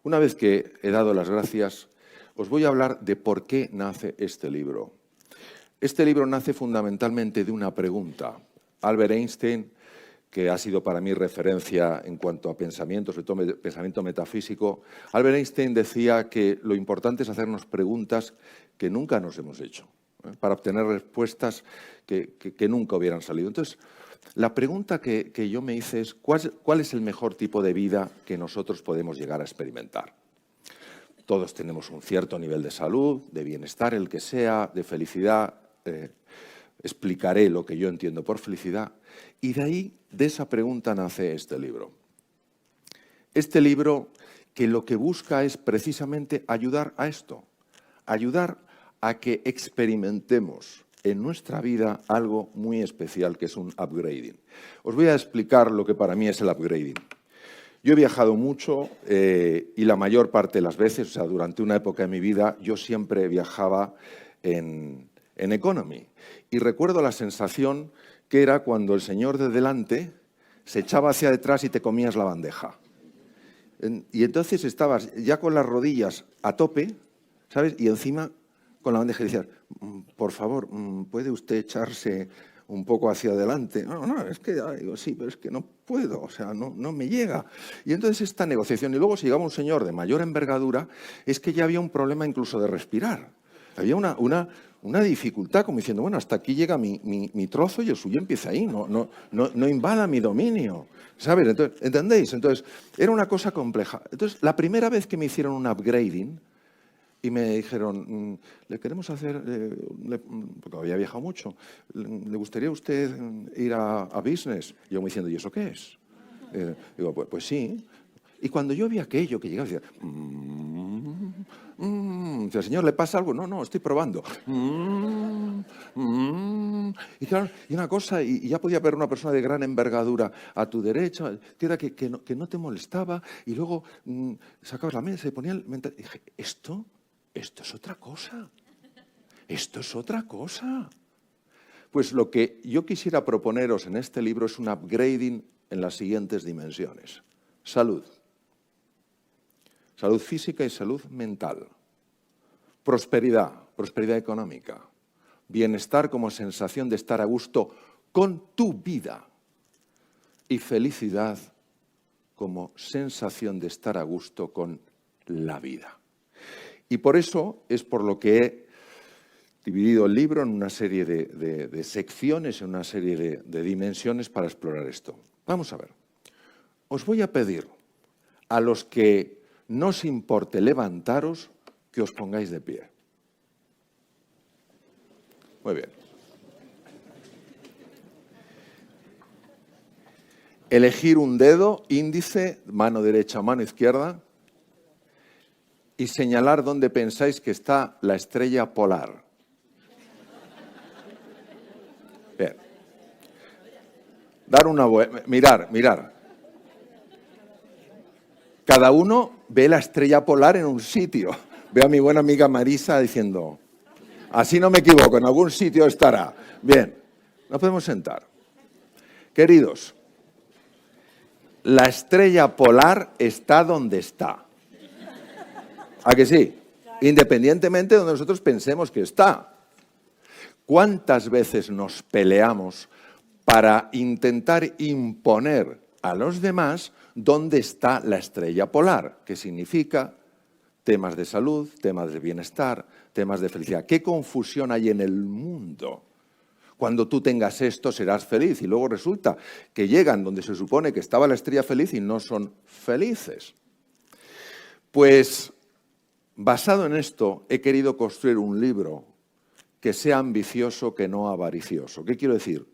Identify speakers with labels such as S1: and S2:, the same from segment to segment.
S1: Una vez que he dado las gracias, os voy a hablar de por qué nace este libro. Este libro nace fundamentalmente de una pregunta. Albert Einstein, que ha sido para mí referencia en cuanto a pensamiento, sobre todo pensamiento metafísico, Albert Einstein decía que lo importante es hacernos preguntas que nunca nos hemos hecho, para obtener respuestas que nunca hubieran salido. Entonces, la pregunta que yo me hice es, ¿cuál es el mejor tipo de vida que nosotros podemos llegar a experimentar? Todos tenemos un cierto nivel de salud, de bienestar, el que sea, de felicidad. Explicaré lo que yo entiendo por felicidad. Y de ahí, de esa pregunta, nace este libro. Este libro que lo que busca es precisamente ayudar a esto, ayudar a que experimentemos en nuestra vida algo muy especial, que es un upgrading. Os voy a explicar lo que para mí es el upgrading. Yo he viajado mucho y la mayor parte de las veces, o sea, durante una época de mi vida, yo siempre viajaba en economy. Y recuerdo la sensación que era cuando el señor de delante se echaba hacia detrás y te comías la bandeja. Y entonces estabas ya con las rodillas a tope, ¿sabes? Y encima con la bandeja y decías, por favor, ¿puede usted echarse un poco hacia adelante? No, es que, digo, sí, pero es que no puedo, o sea, no me llega. Y entonces esta negociación, y luego si llegaba un señor de mayor envergadura, es que ya había un problema incluso de respirar. Había una dificultad, como diciendo, bueno, hasta aquí llega mi trozo y el suyo empieza ahí, no invada mi dominio, ¿sabes? Entonces, ¿entendéis? Entonces, era una cosa compleja. Entonces, la primera vez que me hicieron un upgrading y me dijeron, le queremos hacer, porque había viajado mucho, ¿le gustaría a usted ir a business? Y yo me diciendo, ¿y eso qué es? Digo, pues sí. Y cuando yo vi aquello que llegaba, decía, decía, señor, ¿le pasa algo? No, estoy probando. Y claro, y una cosa, y ya podía ver una persona de gran envergadura a tu derecha, que era que no te molestaba, y luego sacabas la mesa y ponía el mental. Y dije, esto es otra cosa. Esto es otra cosa. Pues lo que yo quisiera proponeros en este libro es un upgrading en las siguientes dimensiones. Salud. Salud física y salud mental. Prosperidad económica. Bienestar como sensación de estar a gusto con tu vida. Y felicidad como sensación de estar a gusto con la vida. Y por eso es por lo que he dividido el libro en una serie de secciones, en una serie de dimensiones para explorar esto. Vamos a ver. Os voy a pedir a los que no os importe levantaros, que os pongáis de pie. Muy bien. Elegir un dedo, índice, mano derecha o mano izquierda, y señalar dónde pensáis que está la estrella polar. Bien. Dar una vuelta. Mirar. Cada uno ve la estrella polar en un sitio. Veo a mi buena amiga Marisa diciendo, así no me equivoco, en algún sitio estará. Bien, nos podemos sentar. Queridos, la estrella polar está donde está. ¿A que sí? Independientemente de donde nosotros pensemos que está. ¿Cuántas veces nos peleamos para intentar imponer a los demás dónde está la estrella polar? ¿Qué significa? Temas de salud, temas de bienestar, temas de felicidad. ¿Qué confusión hay en el mundo? Cuando tú tengas esto serás feliz y luego resulta que llegan donde se supone que estaba la estrella feliz y no son felices. Pues basado en esto he querido construir un libro que sea ambicioso, que no avaricioso. ¿Qué quiero decir?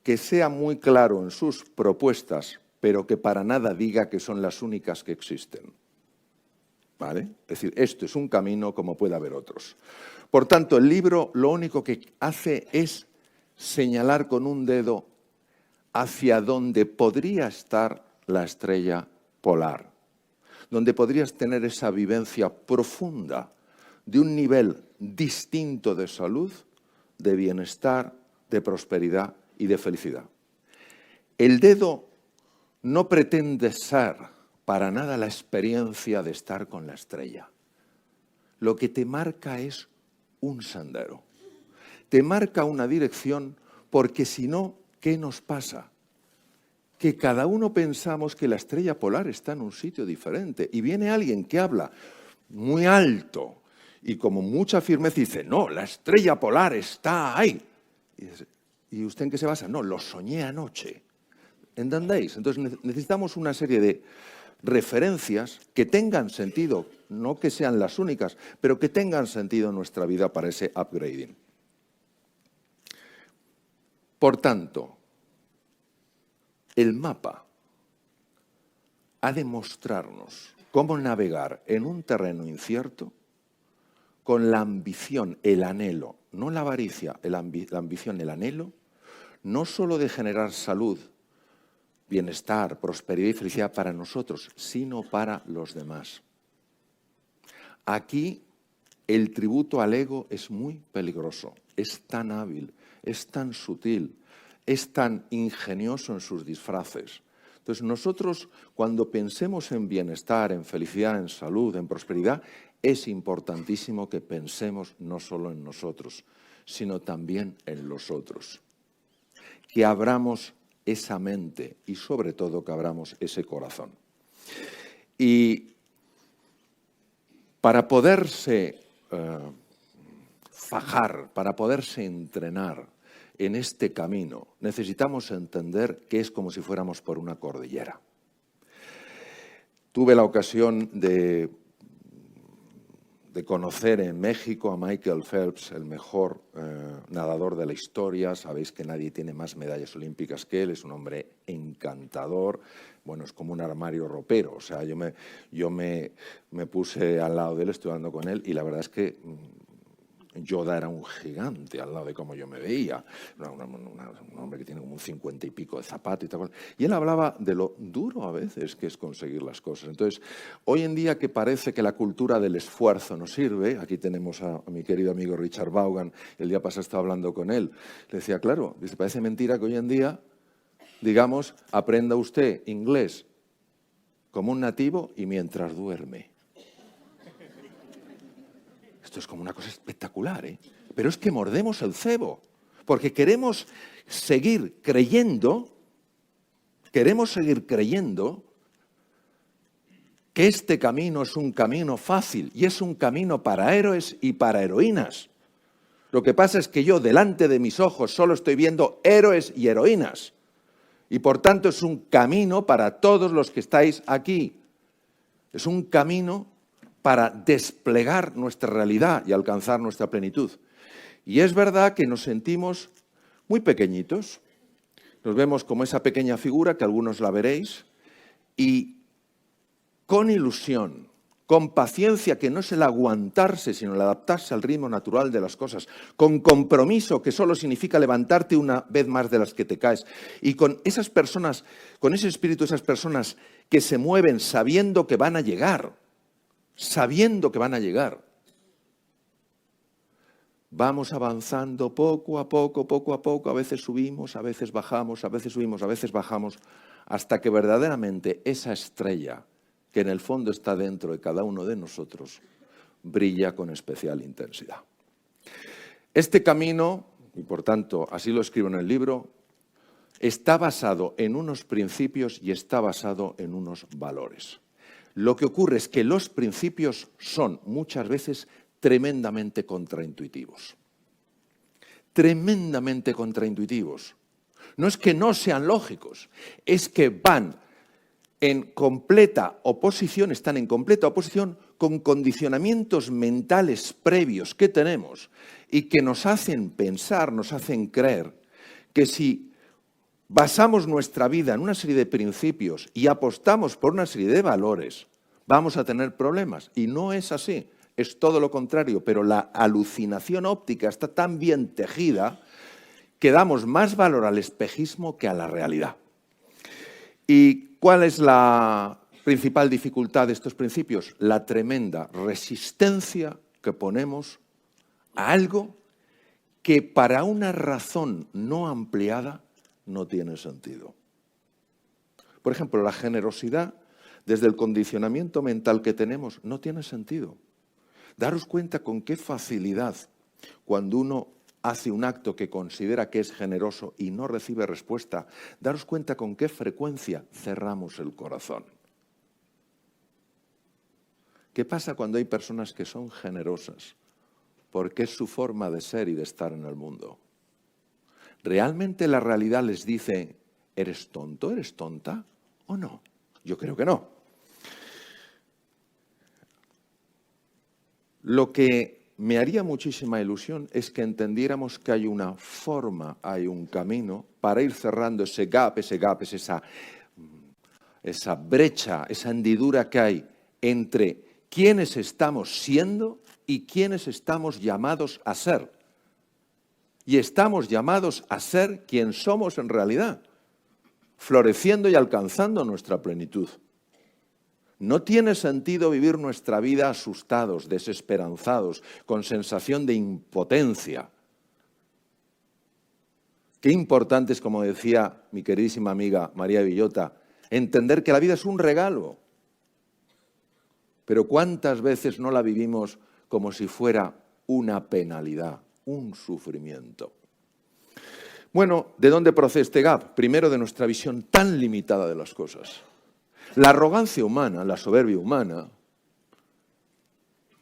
S1: Que sea muy claro en sus propuestas, pero que para nada diga que son las únicas que existen. ¿Vale? Es decir, esto es un camino como puede haber otros. Por tanto, el libro lo único que hace es señalar con un dedo hacia donde podría estar la estrella polar, donde podrías tener esa vivencia profunda de un nivel distinto de salud, de bienestar, de prosperidad y de felicidad. El dedo no pretende ser para nada la experiencia de estar con la estrella. Lo que te marca es un sendero. Te marca una dirección porque si no, ¿qué nos pasa? Que cada uno pensamos que la estrella polar está en un sitio diferente y viene alguien que habla muy alto y como mucha firmeza dice, no, la estrella polar está ahí. ¿Y usted en qué se basa? No, lo soñé anoche. ¿Entendéis? Entonces necesitamos una serie de referencias que tengan sentido, no que sean las únicas, pero que tengan sentido en nuestra vida para ese upgrading. Por tanto, el mapa ha de mostrarnos cómo navegar en un terreno incierto con la ambición, el anhelo, no la avaricia, la ambición, el anhelo, no solo de generar salud, bienestar, prosperidad y felicidad para nosotros, sino para los demás. Aquí el tributo al ego es muy peligroso, es tan hábil, es tan sutil, es tan ingenioso en sus disfraces. Entonces nosotros cuando pensemos en bienestar, en felicidad, en salud, en prosperidad, es importantísimo que pensemos no solo en nosotros, sino también en los otros. Que abramos esa mente y sobre todo que abramos ese corazón. Y para poderse fajar, para poderse entrenar en este camino, necesitamos entender que es como si fuéramos por una cordillera. Tuve la ocasión de conocer en México a Michael Phelps, el mejor nadador de la historia. Sabéis que nadie tiene más medallas olímpicas que él, es un hombre encantador. Bueno, es como un armario ropero. O sea, yo me puse al lado de él, estuve hablando con él, y la verdad es que Yoda era un gigante al lado de cómo yo me veía. Un hombre que tiene como un 50 y pico de zapato y tal. Y él hablaba de lo duro a veces que es conseguir las cosas. Entonces, hoy en día que parece que la cultura del esfuerzo no sirve, aquí tenemos a mi querido amigo Richard Vaughan, el día pasado estaba hablando con él, le decía, claro, dice, parece mentira que hoy en día, digamos, aprenda usted inglés como un nativo y mientras duerme. Esto es como una cosa espectacular, ¿eh? Pero es que mordemos el cebo, porque queremos seguir creyendo que este camino es un camino fácil y es un camino para héroes y para heroínas. Lo que pasa es que yo delante de mis ojos solo estoy viendo héroes y heroínas y por tanto es un camino para todos los que estáis aquí. Es un camino para desplegar nuestra realidad y alcanzar nuestra plenitud. Y es verdad que nos sentimos muy pequeñitos. Nos vemos como esa pequeña figura, que algunos la veréis, y con ilusión, con paciencia, que no es el aguantarse, sino el adaptarse al ritmo natural de las cosas, con compromiso, que solo significa levantarte una vez más de las que te caes, y con esas personas, con ese espíritu, esas personas que se mueven sabiendo que van a llegar, Vamos avanzando poco a poco, a veces subimos, a veces bajamos, a veces subimos, a veces bajamos, hasta que verdaderamente esa estrella, que en el fondo está dentro de cada uno de nosotros, brilla con especial intensidad. Este camino, y por tanto así lo escribo en el libro, está basado en unos principios y está basado en unos valores. Lo que ocurre es que los principios son muchas veces tremendamente contraintuitivos. Tremendamente contraintuitivos. No es que no sean lógicos, es que van en completa oposición, están en completa oposición con condicionamientos mentales previos que tenemos y que nos hacen pensar, nos hacen creer que si basamos nuestra vida en una serie de principios y apostamos por una serie de valores, vamos a tener problemas. Y no es así, es todo lo contrario, pero la alucinación óptica está tan bien tejida que damos más valor al espejismo que a la realidad. ¿Y cuál es la principal dificultad de estos principios? La tremenda resistencia que ponemos a algo que para una razón no ampliada no tiene sentido. Por ejemplo, la generosidad, desde el condicionamiento mental que tenemos, no tiene sentido. Daros cuenta con qué facilidad, cuando uno hace un acto que considera que es generoso y no recibe respuesta, daros cuenta con qué frecuencia cerramos el corazón. ¿Qué pasa cuando hay personas que son generosas? Porque es su forma de ser y de estar en el mundo. ¿Realmente la realidad les dice, ¿eres tonto, eres tonta o no? Yo creo que no. Lo que me haría muchísima ilusión es que entendiéramos que hay una forma, hay un camino para ir cerrando ese gap, esa brecha, esa hendidura que hay entre quiénes estamos siendo y quiénes estamos llamados a ser. Y estamos llamados a ser quien somos en realidad, floreciendo y alcanzando nuestra plenitud. No tiene sentido vivir nuestra vida asustados, desesperanzados, con sensación de impotencia. Qué importante es, como decía mi queridísima amiga María Villota, entender que la vida es un regalo. Pero ¿cuántas veces no la vivimos como si fuera una penalidad, un sufrimiento? Bueno, ¿de dónde procede este gap? Primero, de nuestra visión tan limitada de las cosas. La arrogancia humana, la soberbia humana,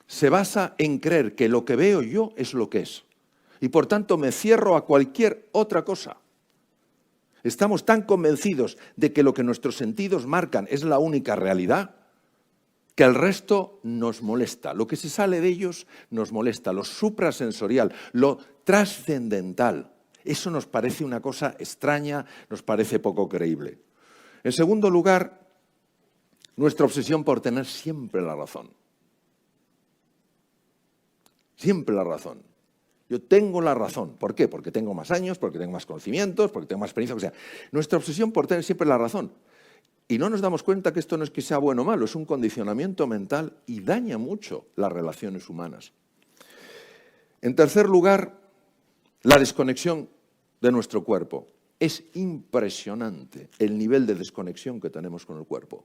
S1: se basa en creer que lo que veo yo es lo que es. Y por tanto me cierro a cualquier otra cosa. Estamos tan convencidos de que lo que nuestros sentidos marcan es la única realidad, que el resto nos molesta. Lo que se sale de ellos nos molesta. Lo suprasensorial, lo trascendental. Eso nos parece una cosa extraña, nos parece poco creíble. En segundo lugar, nuestra obsesión por tener siempre la razón. Siempre la razón. Yo tengo la razón. ¿Por qué? Porque tengo más años, porque tengo más conocimientos, porque tengo más experiencia, o sea, nuestra obsesión por tener siempre la razón. Y no nos damos cuenta que esto no es que sea bueno o malo, es un condicionamiento mental y daña mucho las relaciones humanas. En tercer lugar, la desconexión de nuestro cuerpo. Es impresionante el nivel de desconexión que tenemos con el cuerpo.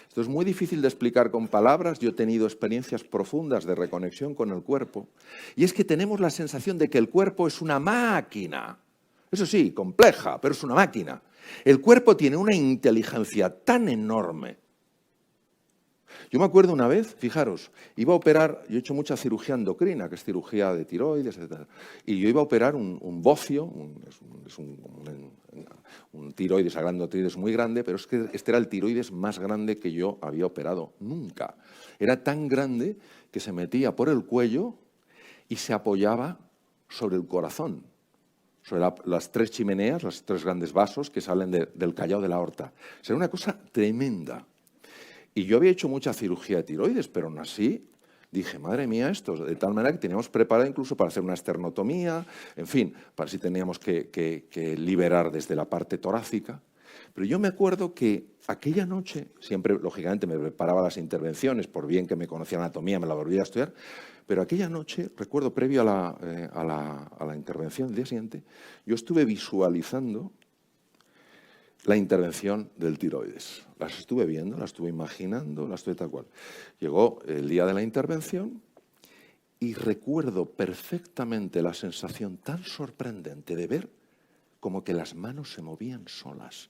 S1: Esto es muy difícil de explicar con palabras. Yo he tenido experiencias profundas de reconexión con el cuerpo. Y es que tenemos la sensación de que el cuerpo es una máquina. Eso sí, compleja, pero es una máquina. El cuerpo tiene una inteligencia tan enorme. Yo me acuerdo una vez, fijaros, iba a operar, yo he hecho mucha cirugía endocrina, que es cirugía de tiroides, etc. Y yo iba a operar un bocio, un tiroides, agrandotiroides muy grande, pero es que este era el tiroides más grande que yo había operado nunca. Era tan grande que se metía por el cuello y se apoyaba sobre el corazón, sobre las tres chimeneas, los tres grandes vasos que salen del callao de la aorta. O sea, era una cosa tremenda. Y yo había hecho mucha cirugía de tiroides, pero aún así dije, madre mía, esto, de tal manera que teníamos preparado incluso para hacer una esternotomía, en fin, para si teníamos que liberar desde la parte torácica. Pero yo me acuerdo que aquella noche, siempre, lógicamente, me preparaba las intervenciones, por bien que me conocía anatomía, me la volvía a estudiar, pero aquella noche, recuerdo, previo a la intervención del día siguiente, yo estuve visualizando la intervención del tiroides. Las estuve viendo, las estuve imaginando, las estuve tal cual. Llegó el día de la intervención y recuerdo perfectamente la sensación tan sorprendente de ver como que las manos se movían solas,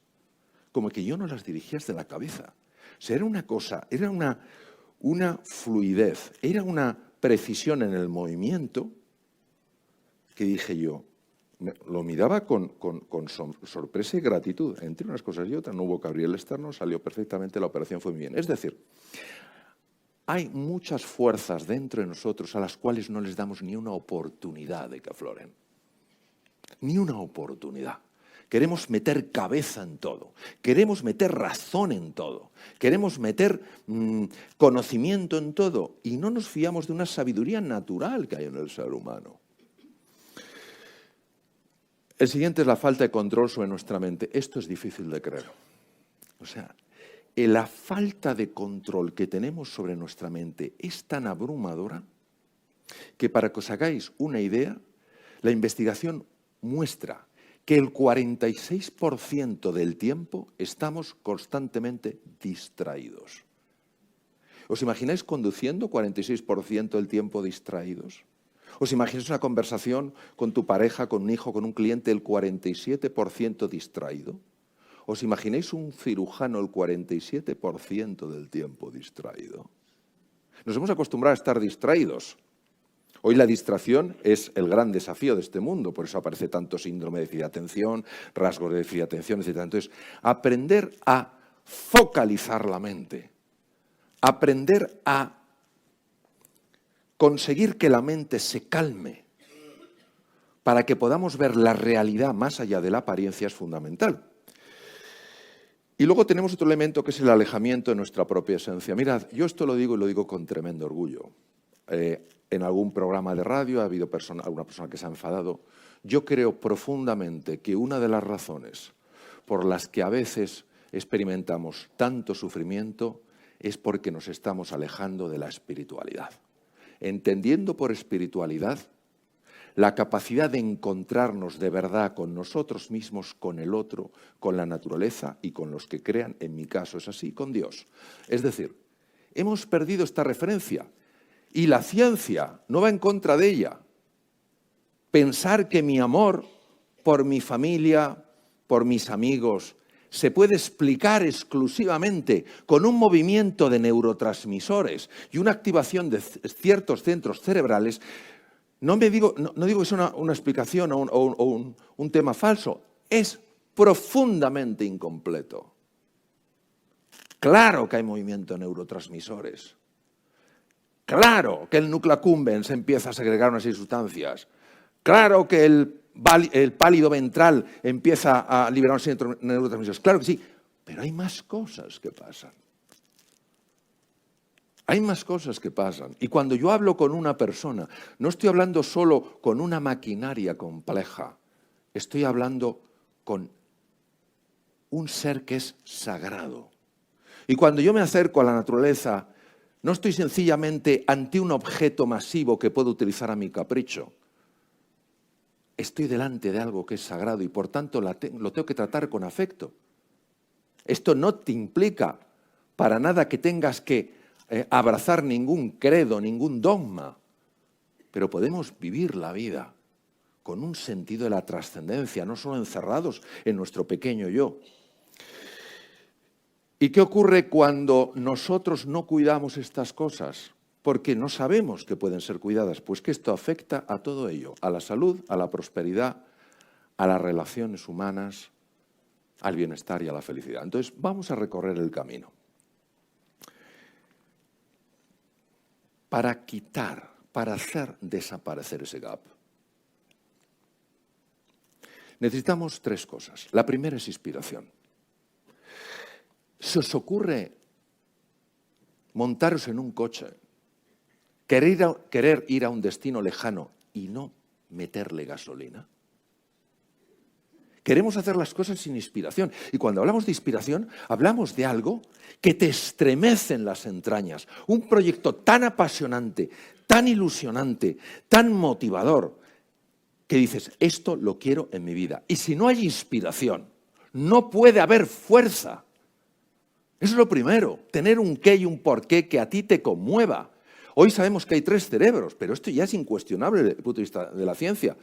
S1: como que yo no las dirigía desde la cabeza. O sea, era una cosa, era una fluidez, era una precisión en el movimiento que dije yo, lo miraba con sorpresa y gratitud. Entre unas cosas y otras, no hubo que abrir el externo, salió perfectamente, la operación fue muy bien. Es decir, hay muchas fuerzas dentro de nosotros a las cuales no les damos ni una oportunidad de que afloren. Ni una oportunidad. Queremos meter cabeza en todo, queremos meter razón en todo, queremos meter conocimiento en todo y no nos fiamos de una sabiduría natural que hay en el ser humano. El siguiente es la falta de control sobre nuestra mente. Esto es difícil de creer. O sea, la falta de control que tenemos sobre nuestra mente es tan abrumadora que para que os hagáis una idea, la investigación muestra que el 46% del tiempo estamos constantemente distraídos. ¿Os imagináis conduciendo 46% del tiempo distraídos? ¿Os imagináis una conversación con tu pareja, con un hijo, con un cliente, el 47% distraído? ¿Os imagináis un cirujano el 47% del tiempo distraído? Nos hemos acostumbrado a estar distraídos. Hoy la distracción es el gran desafío de este mundo, por eso aparece tanto síndrome de déficit de atención, rasgos de déficit de atención, etc. Entonces, aprender a focalizar la mente, aprender a conseguir que la mente se calme para que podamos ver la realidad más allá de la apariencia es fundamental. Y luego tenemos otro elemento que es el alejamiento de nuestra propia esencia. Mirad, yo esto lo digo y lo digo con tremendo orgullo. En algún programa de radio ha habido alguna persona que se ha enfadado. Yo creo profundamente que una de las razones por las que a veces experimentamos tanto sufrimiento es porque nos estamos alejando de la espiritualidad. Entendiendo por espiritualidad la capacidad de encontrarnos de verdad con nosotros mismos, con el otro, con la naturaleza y con los que crean, en mi caso es así, con Dios. Es decir, hemos perdido esta referencia y la ciencia no va en contra de ella. Pensar que mi amor por mi familia, por mis amigos, se puede explicar exclusivamente con un movimiento de neurotransmisores y una activación de ciertos centros cerebrales. No digo que sea una explicación o un tema falso, es profundamente incompleto. Claro que hay movimiento de neurotransmisores. Claro que el núcleo accumbens empieza a segregar unas sustancias. Claro que el pálido ventral empieza a liberar unos neurotransmisores. Claro que sí, pero hay más cosas que pasan. Hay más cosas que pasan. Y cuando yo hablo con una persona, no estoy hablando solo con una maquinaria compleja. Estoy hablando con un ser que es sagrado. Y cuando yo me acerco a la naturaleza, no estoy sencillamente ante un objeto masivo que puedo utilizar a mi capricho. Estoy delante de algo que es sagrado y por tanto lo tengo que tratar con afecto. Esto no te implica para nada que tengas que abrazar ningún credo, ningún dogma, pero podemos vivir la vida con un sentido de la trascendencia, no solo encerrados en nuestro pequeño yo. ¿Y qué ocurre cuando nosotros no cuidamos estas cosas? Porque no sabemos que pueden ser cuidadas. Pues que esto afecta a todo ello, a la salud, a la prosperidad, a las relaciones humanas, al bienestar y a la felicidad. Entonces, vamos a recorrer el camino. Para quitar, para hacer desaparecer ese gap, necesitamos tres cosas. La primera es inspiración. ¿Se os ocurre montaros en un coche, querer ir a un destino lejano y no meterle gasolina? Queremos hacer las cosas sin inspiración. Y cuando hablamos de inspiración, hablamos de algo que te estremece en las entrañas. Un proyecto tan apasionante, tan ilusionante, tan motivador, que dices, esto lo quiero en mi vida. Y si no hay inspiración, no puede haber fuerza. Eso es lo primero, tener un qué y un por qué que a ti te conmueva. Hoy sabemos que hay tres cerebros, pero esto ya es incuestionable desde el punto de vista de la ciencia.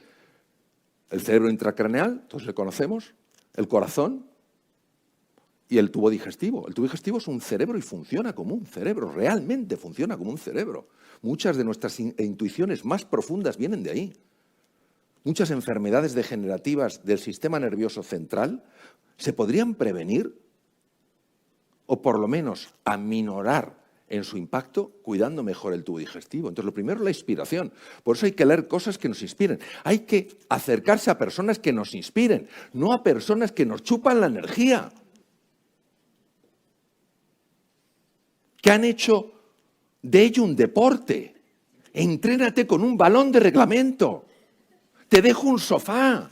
S1: El cerebro intracraneal, todos le conocemos, el corazón y el tubo digestivo. El tubo digestivo es un cerebro y funciona como un cerebro, realmente funciona como un cerebro. Muchas de nuestras intuiciones más profundas vienen de ahí. Muchas enfermedades degenerativas del sistema nervioso central se podrían prevenir o por lo menos aminorar en su impacto cuidando mejor el tubo digestivo. Entonces, lo primero es la inspiración. Por eso hay que leer cosas que nos inspiren. Hay que acercarse a personas que nos inspiren, no a personas que nos chupan la energía. Que han hecho de ello un deporte. Entrénate con un balón de reglamento. Te dejo un sofá.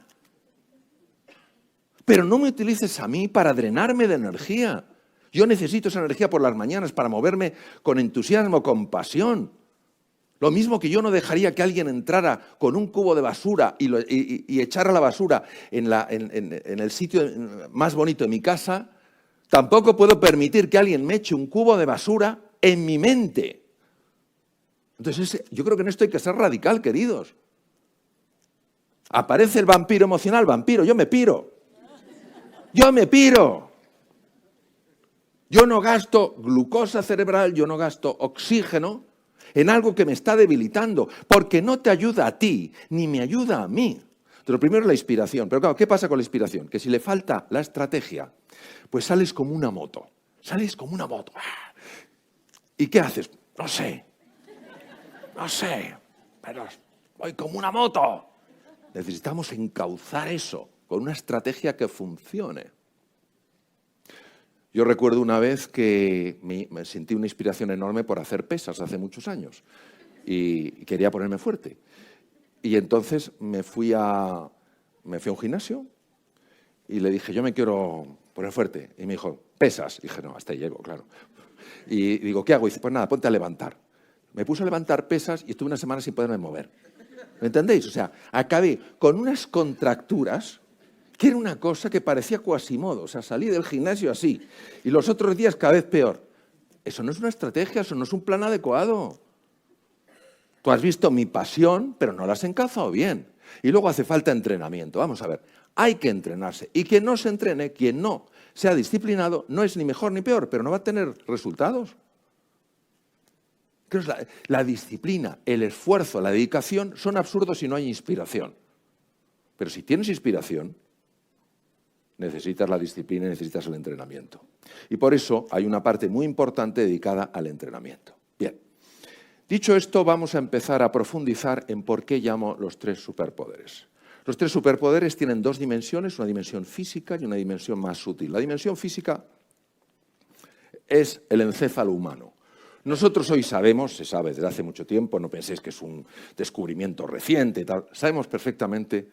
S1: Pero no me utilices a mí para drenarme de energía. Yo necesito esa energía por las mañanas para moverme con entusiasmo, con pasión. Lo mismo que yo no dejaría que alguien entrara con un cubo de basura y echara la basura en el sitio más bonito de mi casa, tampoco puedo permitir que alguien me eche un cubo de basura en mi mente. Entonces, yo creo que en esto hay que ser radical, queridos. Aparece el vampiro emocional, vampiro, yo me piro. Yo me piro. Yo no gasto glucosa cerebral, yo no gasto oxígeno en algo que me está debilitando, porque no te ayuda a ti, ni me ayuda a mí. Entonces, lo primero es la inspiración. Pero claro, ¿qué pasa con la inspiración? Que si le falta la estrategia, pues sales como una moto. Sales como una moto. ¿Y qué haces? No sé, pero voy como una moto. Necesitamos encauzar eso con una estrategia que funcione. Yo recuerdo una vez que me sentí una inspiración enorme por hacer pesas hace muchos años y quería ponerme fuerte. Y entonces me fui a un gimnasio y le dije, yo me quiero poner fuerte. Y me dijo, pesas. Y dije, no, hasta ahí llego, claro. Y digo, ¿qué hago? Y dice, pues nada, ponte a levantar. Me puse a levantar pesas y estuve una semana sin poderme mover. ¿Me entendéis? O sea, acabé con unas contracturas que era una cosa que parecía Quasimodo. O sea, salí del gimnasio así y los otros días cada vez peor. Eso no es una estrategia, eso no es un plan adecuado. Tú has visto mi pasión, pero no la has encazado bien. Y luego hace falta entrenamiento. Vamos a ver, hay que entrenarse. Y quien no se entrene, quien no sea disciplinado, no es ni mejor ni peor, pero no va a tener resultados. La disciplina, el esfuerzo, la dedicación son absurdos si no hay inspiración. Pero si tienes inspiración, necesitas la disciplina y necesitas el entrenamiento. Y por eso hay una parte muy importante dedicada al entrenamiento. Bien, dicho esto, vamos a empezar a profundizar en por qué llamo los tres superpoderes. Los tres superpoderes tienen dos dimensiones, una dimensión física y una dimensión más sutil. La dimensión física es el encéfalo humano. Nosotros hoy sabemos, se sabe desde hace mucho tiempo, no penséis que es un descubrimiento reciente, sabemos perfectamente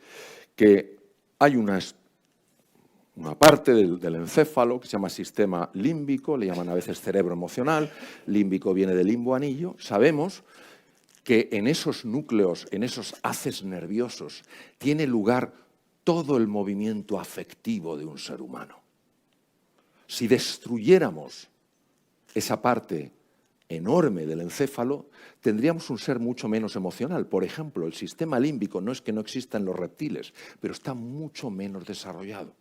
S1: que hay una parte del encéfalo que se llama sistema límbico, le llaman a veces cerebro emocional, límbico viene del limbo anillo. Sabemos que en esos núcleos, en esos haces nerviosos, tiene lugar todo el movimiento afectivo de un ser humano. Si destruyéramos esa parte enorme del encéfalo, tendríamos un ser mucho menos emocional. Por ejemplo, el sistema límbico no es que no exista en los reptiles, pero está mucho menos desarrollado.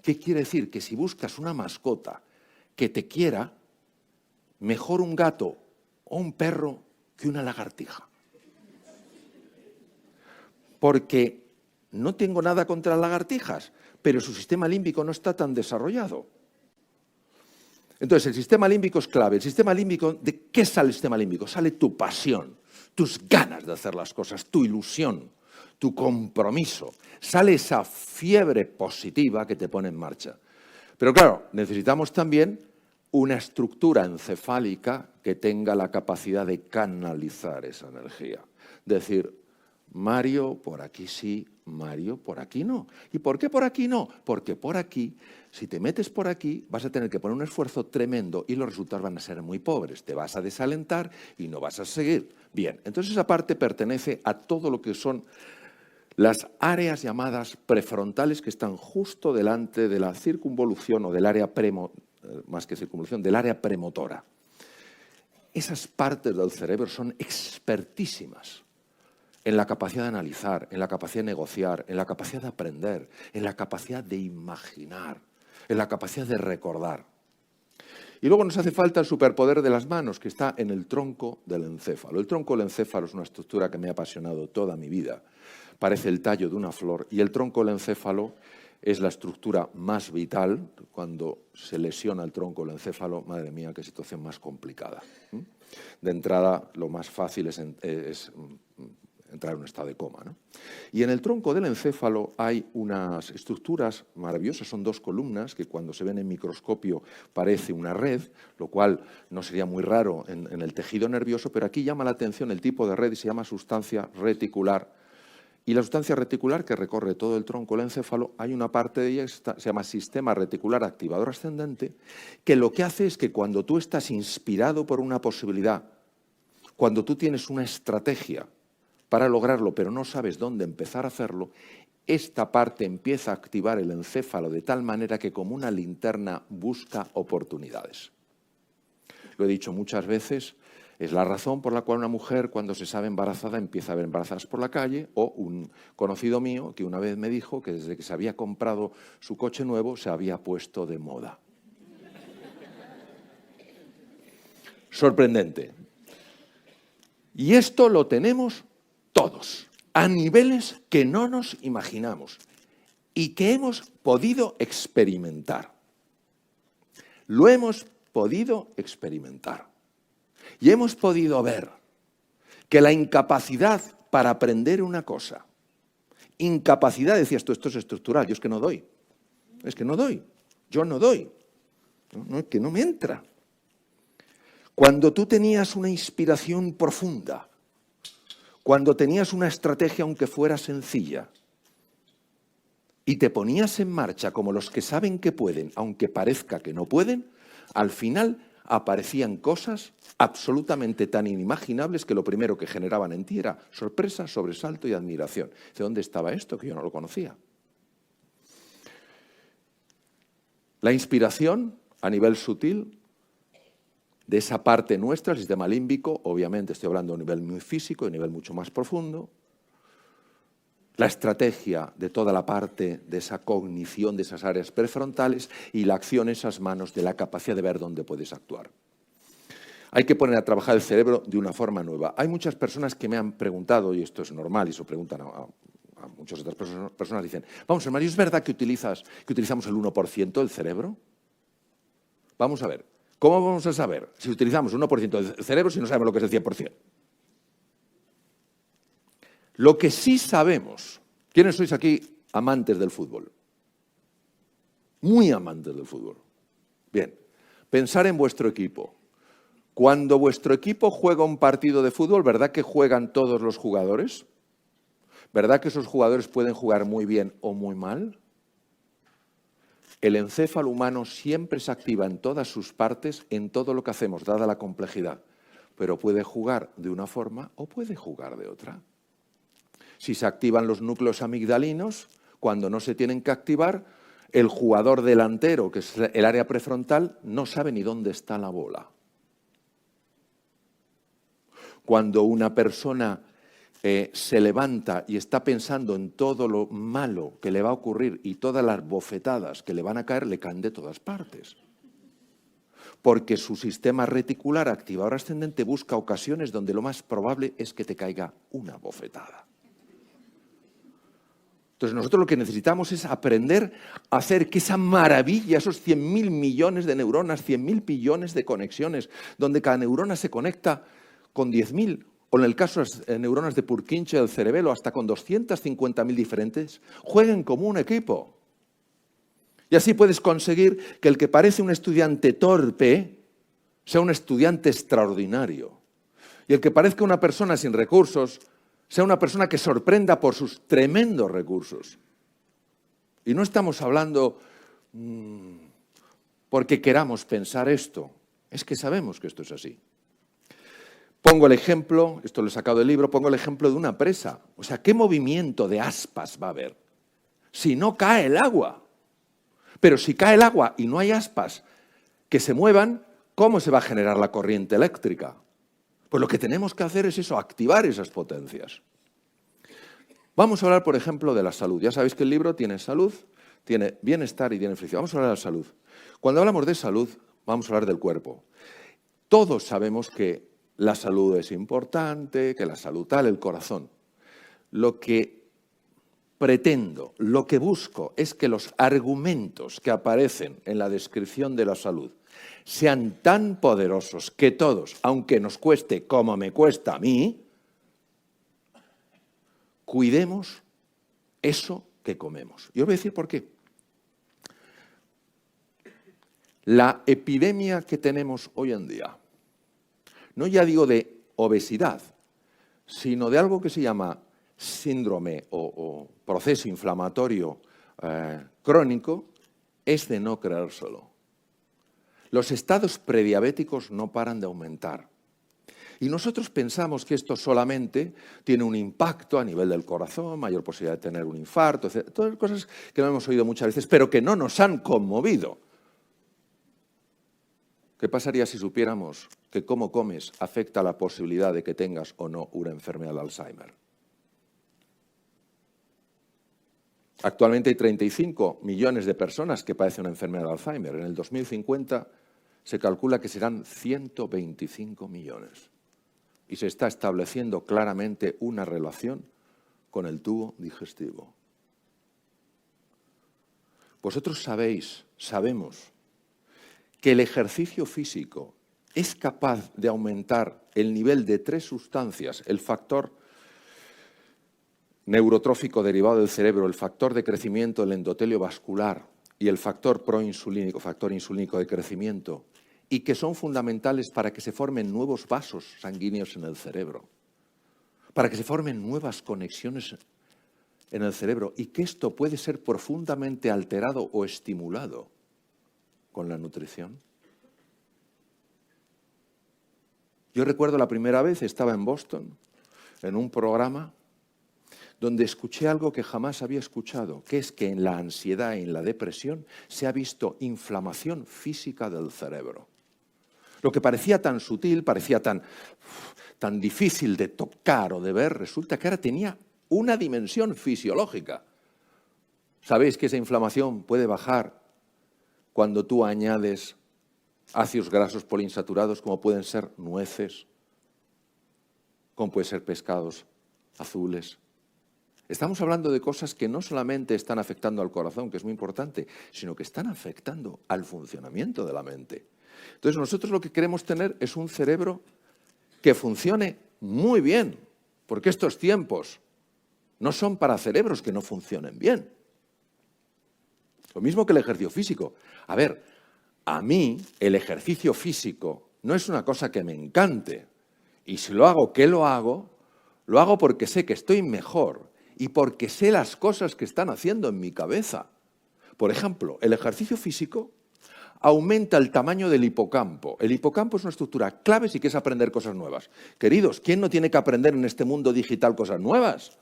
S1: ¿Qué quiere decir? Que si buscas una mascota que te quiera, mejor un gato o un perro que una lagartija. Porque no tengo nada contra las lagartijas, pero su sistema límbico no está tan desarrollado. Entonces, el sistema límbico es clave. El sistema límbico, ¿de qué sale el sistema límbico? Sale tu pasión, tus ganas de hacer las cosas, tu ilusión, tu compromiso. Sale esa fiebre positiva que te pone en marcha. Pero claro, necesitamos también una estructura encefálica que tenga la capacidad de canalizar esa energía. Decir, Mario, por aquí sí, Mario, por aquí no. ¿Y por qué por aquí no? Porque por aquí, si te metes por aquí, vas a tener que poner un esfuerzo tremendo y los resultados van a ser muy pobres. Te vas a desalentar y no vas a seguir. Bien, entonces esa parte pertenece a todo lo que son las áreas llamadas prefrontales que están justo delante de la circunvolución o del área más que circunvolución, del área premotora. Esas partes del cerebro son expertísimas en la capacidad de analizar, en la capacidad de negociar, en la capacidad de aprender, en la capacidad de imaginar, en la capacidad de recordar. Y luego nos hace falta el superpoder de las manos, que está en el tronco del encéfalo. El tronco del encéfalo es una estructura que me ha apasionado toda mi vida. Parece el tallo de una flor y el tronco del encéfalo es la estructura más vital. Cuando se lesiona el tronco del encéfalo, madre mía, qué situación más complicada. De entrada, lo más fácil es entrar en un estado de coma, ¿no? Y en el tronco del encéfalo hay unas estructuras maravillosas, son dos columnas que cuando se ven en microscopio parece una red, lo cual no sería muy raro en el tejido nervioso, pero aquí llama la atención el tipo de red y se llama sustancia reticular. Y la sustancia reticular que recorre todo el tronco del encéfalo, hay una parte de ella que se llama sistema reticular activador ascendente, que lo que hace es que cuando tú estás inspirado por una posibilidad Cuando tú tienes una estrategia para lograrlo, pero no sabes dónde empezar a hacerlo, esta parte empieza a activar el encéfalo de tal manera que como una linterna busca oportunidades. Lo he dicho muchas veces, es la razón por la cual una mujer cuando se sabe embarazada empieza a ver embarazadas por la calle, o un conocido mío que una vez me dijo que desde que se había comprado su coche nuevo se había puesto de moda. Sorprendente. Y esto lo tenemos todos, a niveles que no nos imaginamos y que hemos podido experimentar. Lo hemos podido experimentar. Y hemos podido ver que la incapacidad para aprender una cosa, incapacidad, decías tú, esto es estructural, yo es que no doy, yo no doy, es que no me entra. Cuando tú tenías una inspiración profunda, cuando tenías una estrategia aunque fuera sencilla, y te ponías en marcha como los que saben que pueden, aunque parezca que no pueden, al final aparecían cosas absolutamente tan inimaginables que lo primero que generaban en ti era sorpresa, sobresalto y admiración. ¿De dónde estaba esto? Que yo no lo conocía. La inspiración, a nivel sutil, de esa parte nuestra, el sistema límbico, obviamente estoy hablando a un nivel muy físico, a un nivel mucho más profundo. La estrategia de toda la parte de esa cognición de esas áreas prefrontales y la acción en esas manos de la capacidad de ver dónde puedes actuar. Hay que poner a trabajar el cerebro de una forma nueva. Hay muchas personas que me han preguntado, y esto es normal, y se preguntan a muchas otras personas, dicen, vamos, Mario, ¿es verdad que utilizamos el 1% del cerebro? Vamos a ver, ¿cómo vamos a saber si utilizamos el 1% del cerebro si no sabemos lo que es el 100%? Lo que sí sabemos, ¿quiénes sois aquí amantes del fútbol? Muy amantes del fútbol. Bien, pensar en vuestro equipo. Cuando vuestro equipo juega un partido de fútbol, ¿verdad que juegan todos los jugadores? ¿Verdad que esos jugadores pueden jugar muy bien o muy mal? El encéfalo humano siempre se activa en todas sus partes, en todo lo que hacemos, dada la complejidad. Pero puede jugar de una forma o puede jugar de otra. Si se activan los núcleos amigdalinos, cuando no se tienen que activar, el jugador delantero, que es el área prefrontal, no sabe ni dónde está la bola. Cuando una persona se levanta y está pensando en todo lo malo que le va a ocurrir y todas las bofetadas que le van a caer, le caen de todas partes. Porque su sistema reticular activador ascendente busca ocasiones donde lo más probable es que te caiga una bofetada. Entonces nosotros lo que necesitamos es aprender a hacer que esa maravilla, esos 100.000 millones de neuronas, 100.000 billones de conexiones, donde cada neurona se conecta con 10.000, o en el caso de las neuronas de Purkinje del cerebelo, hasta con 250.000 diferentes, jueguen como un equipo. Y así puedes conseguir que el que parece un estudiante torpe sea un estudiante extraordinario. Y el que parezca una persona sin recursos sea una persona que sorprenda por sus tremendos recursos. Y no estamos hablando porque queramos pensar esto, es que sabemos que esto es así. Pongo el ejemplo, esto lo he sacado del libro, pongo el ejemplo de una presa. O sea, ¿qué movimiento de aspas va a haber si no cae el agua? Pero si cae el agua y no hay aspas que se muevan, ¿cómo se va a generar la corriente eléctrica? Pues lo que tenemos que hacer es eso, activar esas potencias. Vamos a hablar, por ejemplo, de la salud. Ya sabéis que el libro tiene salud, tiene bienestar y tiene felicidad. Vamos a hablar de la salud. Cuando hablamos de salud, vamos a hablar del cuerpo. Todos sabemos que la salud es importante, que la salud tal, el corazón. Lo que pretendo, lo que busco es que los argumentos que aparecen en la descripción de la salud sean tan poderosos que todos, aunque nos cueste como me cuesta a mí, cuidemos eso que comemos. Y os voy a decir por qué. La epidemia que tenemos hoy en día, no ya digo de obesidad, sino de algo que se llama síndrome o proceso inflamatorio crónico, es de no creérselo. Los estados prediabéticos no paran de aumentar. Y nosotros pensamos que esto solamente tiene un impacto a nivel del corazón, mayor posibilidad de tener un infarto, etc. Todas cosas que no hemos oído muchas veces, pero que no nos han conmovido. ¿Qué pasaría si supiéramos que cómo comes afecta la posibilidad de que tengas o no una enfermedad de Alzheimer? Actualmente hay 35 millones de personas que padecen una enfermedad de Alzheimer. En el 2050 se calcula que serán 125 millones. Y se está estableciendo claramente una relación con el tubo digestivo. Vosotros sabemos que el ejercicio físico es capaz de aumentar el nivel de 3 sustancias, el factor neurotrófico derivado del cerebro, el factor de crecimiento del endotelio vascular y el factor proinsulínico, factor insulínico de crecimiento, y que son fundamentales para que se formen nuevos vasos sanguíneos en el cerebro, para que se formen nuevas conexiones en el cerebro, y que esto puede ser profundamente alterado o estimulado con la nutrición. Yo recuerdo la primera vez, estaba en Boston, en un programa donde escuché algo que jamás había escuchado, que es que en la ansiedad y en la depresión se ha visto inflamación física del cerebro. Lo que parecía tan sutil, parecía tan difícil de tocar o de ver, resulta que ahora tenía una dimensión fisiológica. ¿Sabéis que esa inflamación puede bajar cuando tú añades ácidos grasos poliinsaturados, como pueden ser nueces, como pueden ser pescados azules? Estamos hablando de cosas que no solamente están afectando al corazón, que es muy importante, sino que están afectando al funcionamiento de la mente. Entonces nosotros lo que queremos tener es un cerebro que funcione muy bien, porque estos tiempos no son para cerebros que no funcionen bien. Lo mismo que el ejercicio físico. A ver, a mí el ejercicio físico no es una cosa que me encante. Y si lo hago, ¿qué lo hago? Lo hago porque sé que estoy mejor y porque sé las cosas que están haciendo en mi cabeza. Por ejemplo, el ejercicio físico aumenta el tamaño del hipocampo. El hipocampo es una estructura clave si quieres aprender cosas nuevas. Queridos, ¿quién no tiene que aprender en este mundo digital cosas nuevas?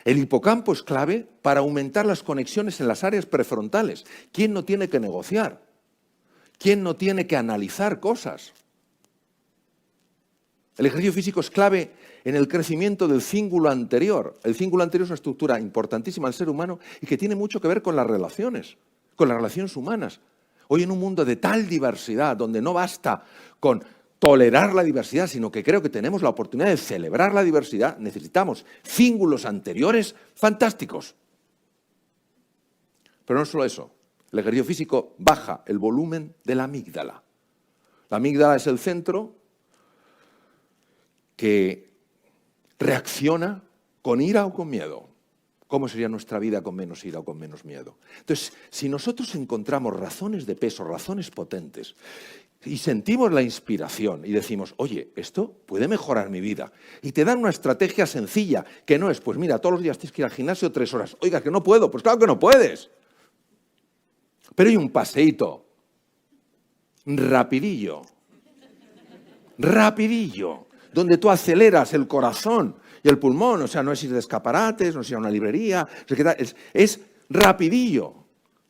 S1: El hipocampo es clave para aumentar las conexiones en las áreas prefrontales. ¿Quién no tiene que negociar? ¿Quién no tiene que analizar cosas? El ejercicio físico es clave en el crecimiento del cíngulo anterior. El cíngulo anterior es una estructura importantísima al ser humano y que tiene mucho que ver con las relaciones humanas. Hoy en un mundo de tal diversidad, donde no basta con tolerar la diversidad, sino que creo que tenemos la oportunidad de celebrar la diversidad, necesitamos cíngulos anteriores fantásticos. Pero no solo eso, el ejercicio físico baja el volumen de la amígdala. La amígdala es el centro que reacciona con ira o con miedo. ¿Cómo sería nuestra vida con menos ira o con menos miedo? Entonces, si nosotros encontramos razones de peso, razones potentes, y sentimos la inspiración y decimos, oye, esto puede mejorar mi vida, y te dan una estrategia sencilla, que no es, pues mira, todos los días tienes que ir al gimnasio 3 horas. Oiga, que no puedo. Pues claro que no puedes. Pero hay un paseíto rapidillo, donde tú aceleras el corazón y el pulmón, o sea, no es ir de escaparates, no es ir a una librería, es rapidillo,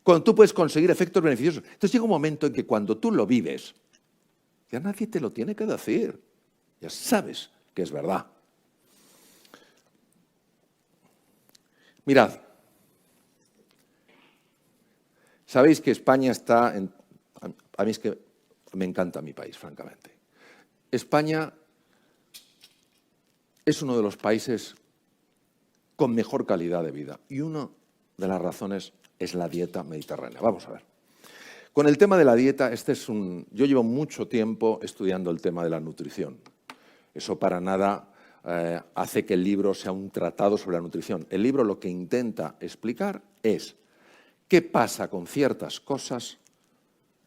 S1: cuando tú puedes conseguir efectos beneficiosos. Entonces llega un momento en que cuando tú lo vives, ya nadie te lo tiene que decir, ya sabes que es verdad. Mirad, sabéis que España está, a mí es que me encanta mi país, francamente. España es uno de los países con mejor calidad de vida y una de las razones es la dieta mediterránea. Vamos a ver. Con el tema de la dieta, yo llevo mucho tiempo estudiando el tema de la nutrición. Eso para nada hace que el libro sea un tratado sobre la nutrición. El libro lo que intenta explicar es qué pasa con ciertas cosas,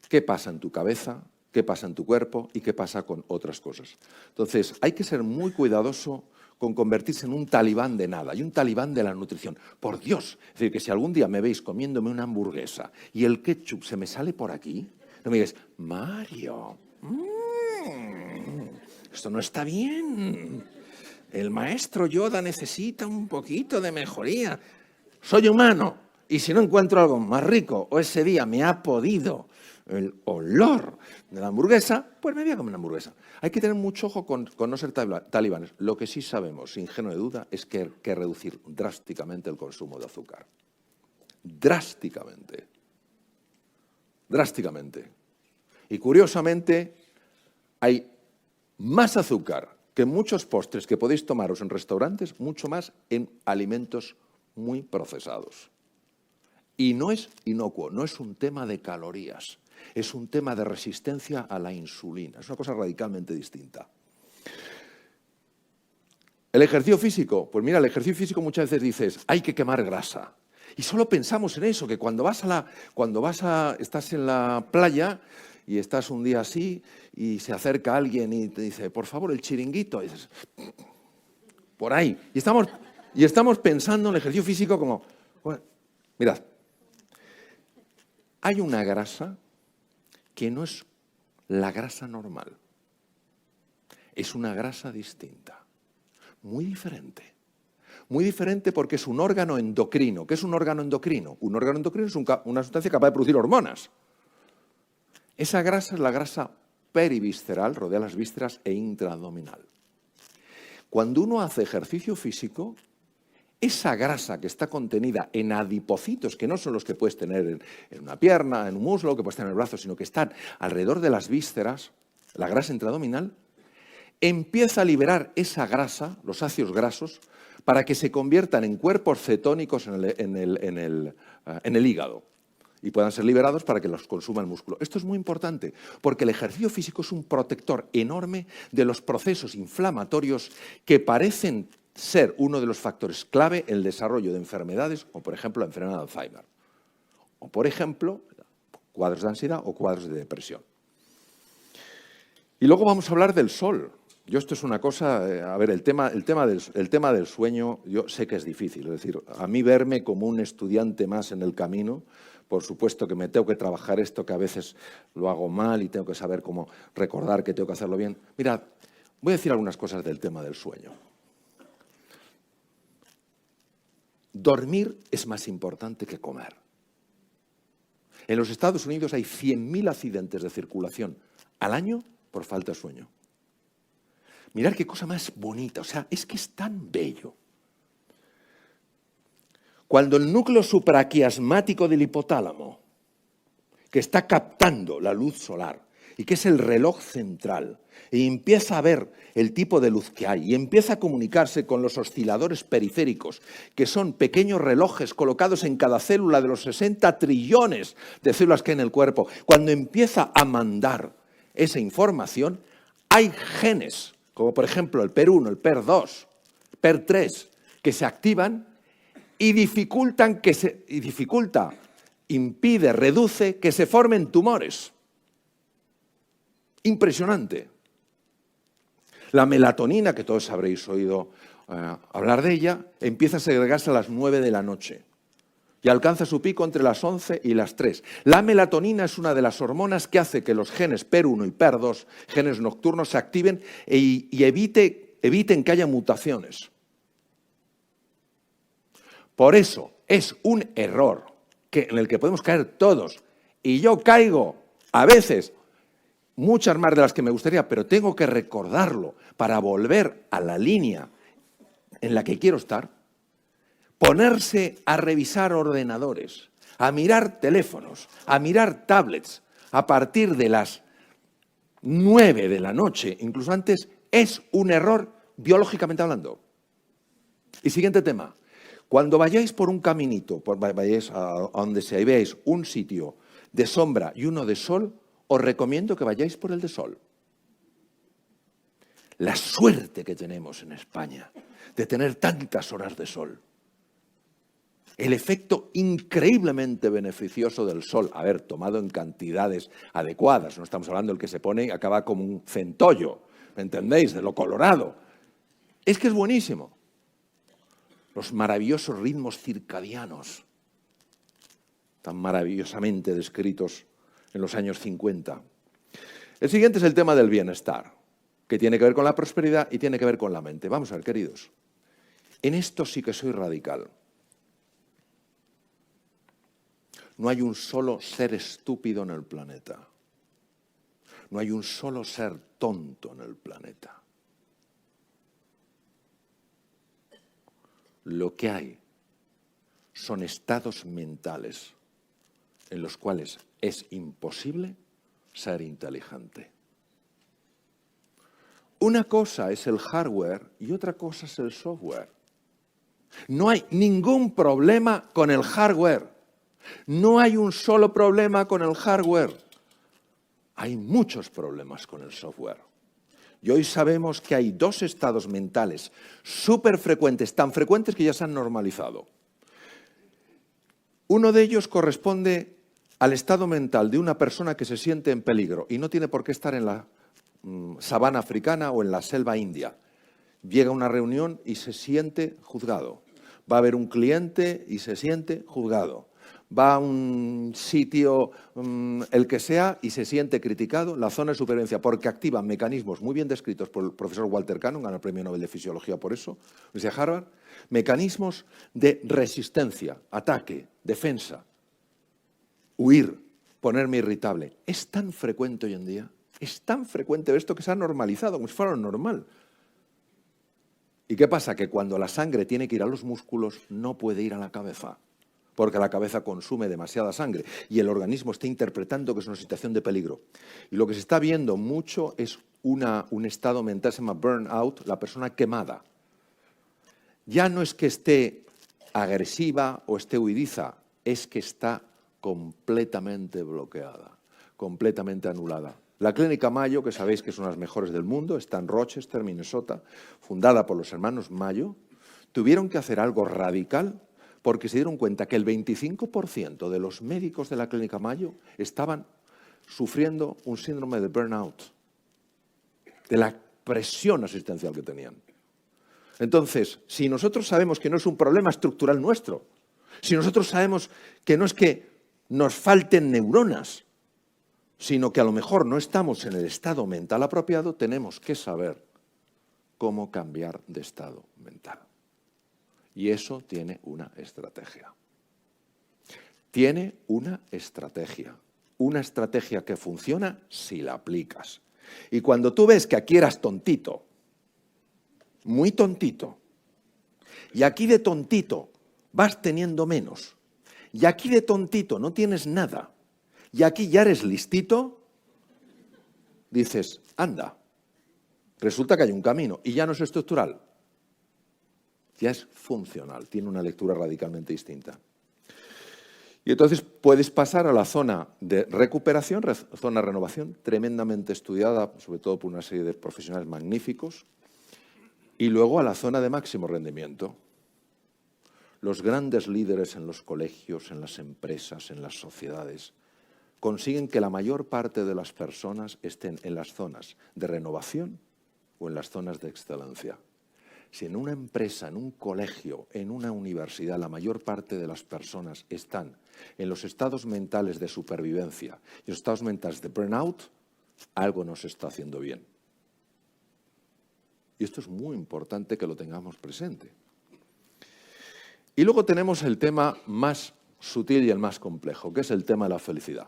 S1: qué pasa en tu cabeza, qué pasa en tu cuerpo y qué pasa con otras cosas. Entonces, hay que ser muy cuidadoso con convertirse en un talibán de nada y un talibán de la nutrición. Por Dios, es decir, que si algún día me veis comiéndome una hamburguesa y el ketchup se me sale por aquí, no me digáis, Mario, esto no está bien. El maestro Yoda necesita un poquito de mejoría. Soy humano y si no encuentro algo más rico o ese día me ha podido el olor de la hamburguesa, pues me voy a comer una hamburguesa. Hay que tener mucho ojo con no ser talibanes. Lo que sí sabemos, sin ingenua duda, es que hay que reducir drásticamente el consumo de azúcar. Drásticamente. Drásticamente. Y curiosamente, hay más azúcar que en muchos postres que podéis tomaros en restaurantes, mucho más en alimentos muy procesados. Y no es inocuo, no es un tema de calorías, es un tema de resistencia a la insulina. Es una cosa radicalmente distinta. El ejercicio físico, pues mira, el ejercicio físico muchas veces dices, hay que quemar grasa. Y solo pensamos en eso, que cuando estás en la playa y estás un día así y se acerca alguien y te dice, por favor, el chiringuito, y dices, por ahí. Y estamos pensando en el ejercicio físico como, bueno, mirad, hay una grasa que no es la grasa normal. Es una grasa distinta, muy diferente. Muy diferente porque es un órgano endocrino. ¿Qué es un órgano endocrino? Un órgano endocrino es una sustancia capaz de producir hormonas. Esa grasa es la grasa perivisceral, rodea las vísceras, e intraabdominal. Cuando uno hace ejercicio físico, esa grasa que está contenida en adipocitos, que no son los que puedes tener en una pierna, en un muslo, que puedes tener en el brazo, sino que están alrededor de las vísceras, la grasa intraabdominal, empieza a liberar esa grasa, los ácidos grasos, para que se conviertan en cuerpos cetónicos en el hígado y puedan ser liberados para que los consuma el músculo. Esto es muy importante porque el ejercicio físico es un protector enorme de los procesos inflamatorios que parecen ser uno de los factores clave en el desarrollo de enfermedades, como por ejemplo la enfermedad de Alzheimer, o por ejemplo cuadros de ansiedad o cuadros de depresión. Y luego vamos a hablar del sol. Yo esto es una cosa, a ver, el tema del sueño, yo sé que es difícil, es decir, a mí verme como un estudiante más en el camino, por supuesto que me tengo que trabajar esto, que a veces lo hago mal y tengo que saber cómo recordar que tengo que hacerlo bien. Mirad, voy a decir algunas cosas del tema del sueño. Dormir es más importante que comer. En los Estados Unidos hay 100.000 accidentes de circulación al año por falta de sueño. Mirad qué cosa más bonita, o sea, es que es tan bello. Cuando el núcleo supraquiasmático del hipotálamo, que está captando la luz solar y que es el reloj central, y empieza a ver el tipo de luz que hay y empieza a comunicarse con los osciladores periféricos, que son pequeños relojes colocados en cada célula de los 60 trillones de células que hay en el cuerpo, cuando empieza a mandar esa información, hay genes, como por ejemplo el PER1, el PER2, PER3, que se activan y impide, reduce que se formen tumores. Impresionante. La melatonina, que todos habréis oído hablar de ella, empieza a segregarse a las 9 de la noche y alcanza su pico entre las 11 y las 3. La melatonina es una de las hormonas que hace que los genes PER1 y PER2, genes nocturnos, se activen y eviten que haya mutaciones. Por eso es un error en el que podemos caer todos, y yo caigo a veces, muchas más de las que me gustaría, pero tengo que recordarlo para volver a la línea en la que quiero estar. Ponerse a revisar ordenadores, a mirar teléfonos, a mirar tablets a partir de las 9 de la noche, incluso antes, es un error biológicamente hablando. Y siguiente tema. Cuando vayáis por un caminito, vayáis a donde sea y veáis un sitio de sombra y uno de sol, os recomiendo que vayáis por el de sol. La suerte que tenemos en España de tener tantas horas de sol. El efecto increíblemente beneficioso del sol, a ver, tomado en cantidades adecuadas, no estamos hablando del que se pone y acaba como un centollo, ¿me entendéis? De lo colorado. Es que es buenísimo. Los maravillosos ritmos circadianos, tan maravillosamente descritos en los años 50. El siguiente es el tema del bienestar. que tiene que ver con la prosperidad y tiene que ver con la mente. Vamos a ver, queridos, en esto sí que soy radical. No hay un solo ser estúpido en el planeta. No hay un solo ser tonto en el planeta. Lo que hay son estados mentales en los cuales es imposible ser inteligente. Una cosa es el hardware y otra cosa es el software. No hay ningún problema con el hardware. No hay un solo problema con el hardware. Hay muchos problemas con el software. Y hoy sabemos que hay dos estados mentales súper frecuentes, tan frecuentes que ya se han normalizado. Uno de ellos corresponde al estado mental de una persona que se siente en peligro y no tiene por qué estar en la sabana africana o en la selva india. Llega a una reunión y se siente juzgado. Va a haber un cliente y se siente juzgado. Va a un sitio, el que sea, y se siente criticado, la zona de supervivencia, porque activa mecanismos muy bien descritos por el profesor Walter Cannon, ganó el Premio Nobel de Fisiología por eso, desde Harvard, mecanismos de resistencia, ataque, defensa, huir, ponerme irritable. Es tan frecuente hoy en día, es tan frecuente esto que se ha normalizado, como si fuera lo normal. ¿Y qué pasa? Que cuando la sangre tiene que ir a los músculos, no puede ir a la cabeza, porque la cabeza consume demasiada sangre y el organismo está interpretando que es una situación de peligro. Y lo que se está viendo mucho es un estado mental, se llama burnout, la persona quemada. Ya no es que esté agresiva o esté huidiza, es que está completamente bloqueada, completamente anulada. La Clínica Mayo, que sabéis que es una de las mejores del mundo, está en Rochester, Minnesota, fundada por los hermanos Mayo, tuvieron que hacer algo radical porque se dieron cuenta que el 25% de los médicos de la Clínica Mayo estaban sufriendo un síndrome de burnout, de la presión asistencial que tenían. Entonces, si nosotros sabemos que no es un problema estructural nuestro, si nosotros sabemos que no es que nos falten neuronas, sino que a lo mejor no estamos en el estado mental apropiado, tenemos que saber cómo cambiar de estado mental. Y eso tiene una estrategia. Tiene una estrategia que funciona si la aplicas. Y cuando tú ves que aquí eras tontito, muy tontito, y aquí de tontito vas teniendo menos, y aquí de tontito no tienes nada, y aquí ya eres listito, dices, anda, resulta que hay un camino, y ya no es estructural, ya es funcional, tiene una lectura radicalmente distinta. Y entonces puedes pasar a la zona de recuperación, zona de renovación, tremendamente estudiada, sobre todo por una serie de profesionales magníficos, y luego a la zona de máximo rendimiento. Los grandes líderes en los colegios, en las empresas, en las sociedades, consiguen que la mayor parte de las personas estén en las zonas de renovación o en las zonas de excelencia. Si en una empresa, en un colegio, en una universidad, la mayor parte de las personas están en los estados mentales de supervivencia y los estados mentales de burnout, algo no se está haciendo bien. Y esto es muy importante que lo tengamos presente. Y luego tenemos el tema más sutil y el más complejo, que es el tema de la felicidad.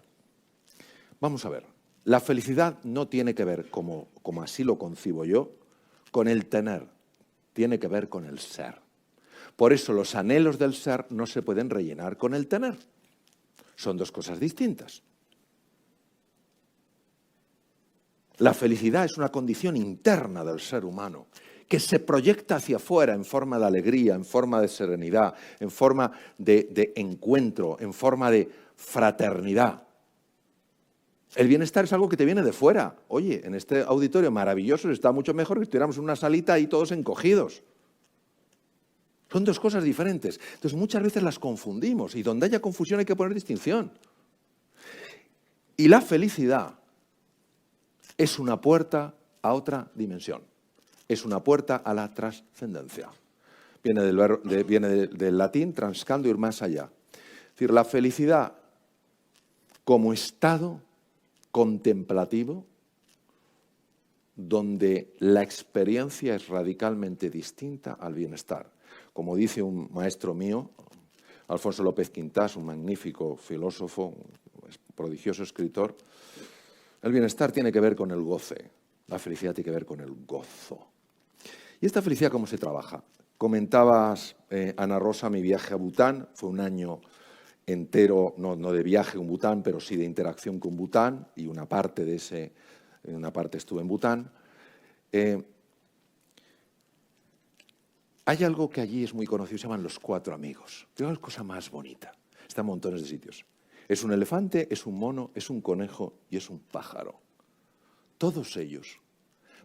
S1: Vamos a ver, la felicidad no tiene que ver, como así lo concibo yo, con el tener. Tiene que ver con el ser. Por eso los anhelos del ser no se pueden rellenar con el tener. Son dos cosas distintas. La felicidad es una condición interna del ser humano que se proyecta hacia afuera en forma de alegría, en forma de serenidad, en forma de encuentro, en forma de fraternidad. El bienestar es algo que te viene de fuera. Oye, en este auditorio maravilloso está mucho mejor que estuviéramos en una salita ahí todos encogidos. Son dos cosas diferentes. Entonces muchas veces las confundimos y donde haya confusión hay que poner distinción. Y la felicidad es una puerta a otra dimensión. Es una puerta a la trascendencia. Viene del latín transcando, ir más allá. Es decir, la felicidad como estado contemplativo donde la experiencia es radicalmente distinta al bienestar. Como dice un maestro mío, Alfonso López Quintás, un magnífico filósofo, un prodigioso escritor, el bienestar tiene que ver con el goce, la felicidad tiene que ver con el gozo. ¿Y esta felicidad cómo se trabaja? Comentabas, Ana Rosa, mi viaje a Bután, fue un año entero, no de viaje en Bután, pero sí de interacción con Bután, y una parte estuve en Bután. Hay algo que allí es muy conocido, se llaman los 4 amigos. Es la cosa más bonita. Está en montones de sitios. Es un elefante, es un mono, es un conejo y es un pájaro. Todos ellos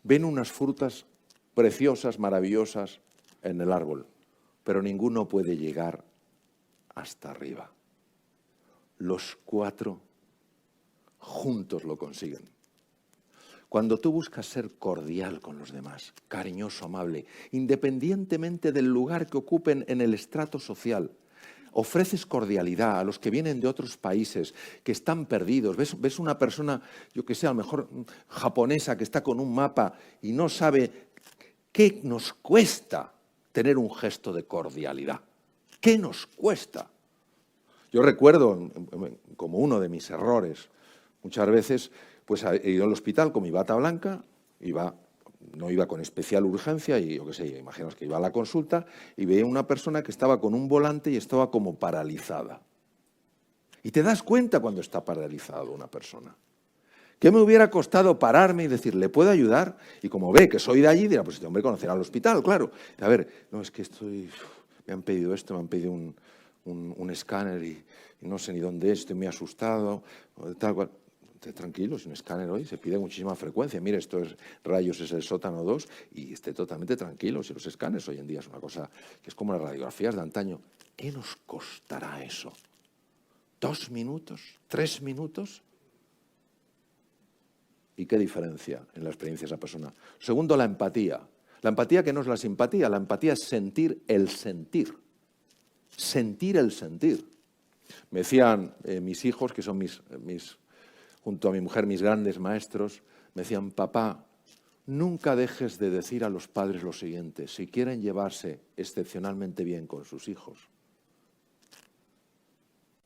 S1: ven unas frutas preciosas, maravillosas en el árbol, pero ninguno puede llegar hasta arriba. Los 4 juntos lo consiguen. Cuando tú buscas ser cordial con los demás, cariñoso, amable, independientemente del lugar que ocupen en el estrato social, ofreces cordialidad a los que vienen de otros países, que están perdidos. Ves una persona, yo que sé, a lo mejor japonesa, que está con un mapa y no sabe qué nos cuesta tener un gesto de cordialidad. ¿Qué nos cuesta? Yo recuerdo, como uno de mis errores, muchas veces pues he ido al hospital con mi bata blanca, no iba con especial urgencia, y yo qué sé, imaginaos que iba a la consulta y veía una persona que estaba con un volante y estaba como paralizada. Y te das cuenta cuando está paralizado una persona. ¿Qué me hubiera costado pararme y decir, ¿le puedo ayudar? Y como ve que soy de allí, dirá, pues este hombre conocerá al hospital, claro. A ver, no, es que me han pedido esto, me han pedido un escáner y no sé ni dónde es, estoy muy asustado, tal cual. Tranquilo, si un escáner hoy se pide muchísima frecuencia. Mire, estos rayos es el sótano 2 y esté totalmente tranquilo. Si los escáneres hoy en día es una cosa que es como las radiografías de antaño, ¿qué nos costará eso? ¿2 minutos? ¿3 minutos? ¿Y qué diferencia en la experiencia de esa persona? Segundo, la empatía. La empatía, que no es la simpatía, la empatía es sentir el sentir. Sentir el sentir. Me decían mis hijos, que son junto a mi mujer, mis grandes maestros, me decían, papá, nunca dejes de decir a los padres lo siguiente: si quieren llevarse excepcionalmente bien con sus hijos,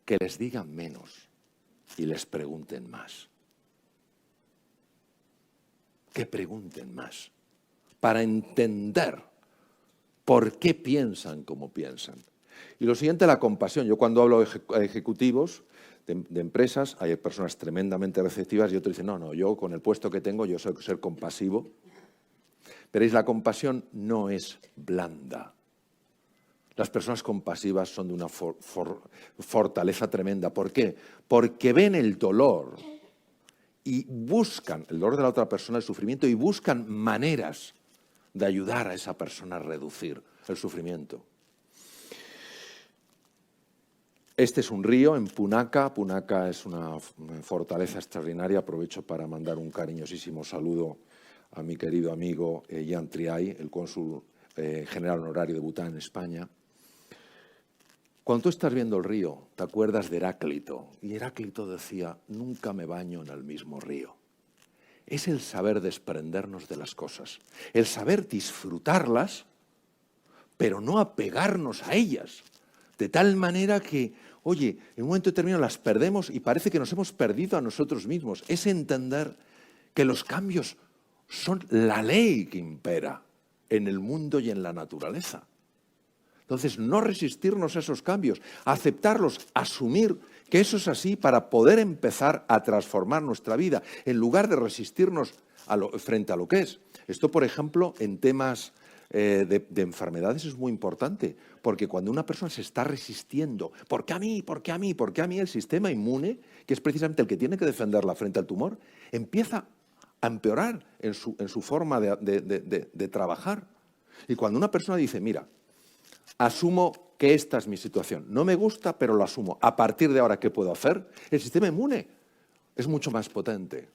S1: que les digan menos y les pregunten más. Que pregunten más, para entender por qué piensan como piensan. Y lo siguiente, la compasión. Yo cuando hablo a ejecutivos de empresas, hay personas tremendamente receptivas y otros dicen, no, yo con el puesto que tengo, yo soy ser compasivo. Pero la compasión no es blanda. Las personas compasivas son de una fortaleza tremenda. ¿Por qué? Porque ven el dolor y buscan el dolor de la otra persona, el sufrimiento, y buscan maneras de ayudar a esa persona a reducir el sufrimiento. Este es un río en Punaca. Punaca es una fortaleza extraordinaria. Aprovecho para mandar un cariñosísimo saludo a mi querido amigo Jan Triay, el cónsul general honorario de Bután en España. Cuando tú estás viendo el río, te acuerdas de Heráclito. Y Heráclito decía, nunca me baño en el mismo río. Es el saber desprendernos de las cosas, el saber disfrutarlas, pero no apegarnos a ellas. De tal manera que, oye, en un momento determinado las perdemos y parece que nos hemos perdido a nosotros mismos. Es entender que los cambios son la ley que impera en el mundo y en la naturaleza. Entonces, no resistirnos a esos cambios, aceptarlos, asumir que eso es así para poder empezar a transformar nuestra vida, en lugar de resistirnos frente a lo que es. Esto, por ejemplo, en temas de enfermedades es muy importante, porque cuando una persona se está resistiendo, ¿por qué a mí? ¿Por qué a mí? ¿Por qué a mí? El sistema inmune, que es precisamente el que tiene que defenderla frente al tumor, empieza a empeorar en su forma de trabajar. Y cuando una persona dice, mira, asumo que esta es mi situación, no me gusta, pero lo asumo, a partir de ahora, ¿qué puedo hacer? El sistema inmune es mucho más potente.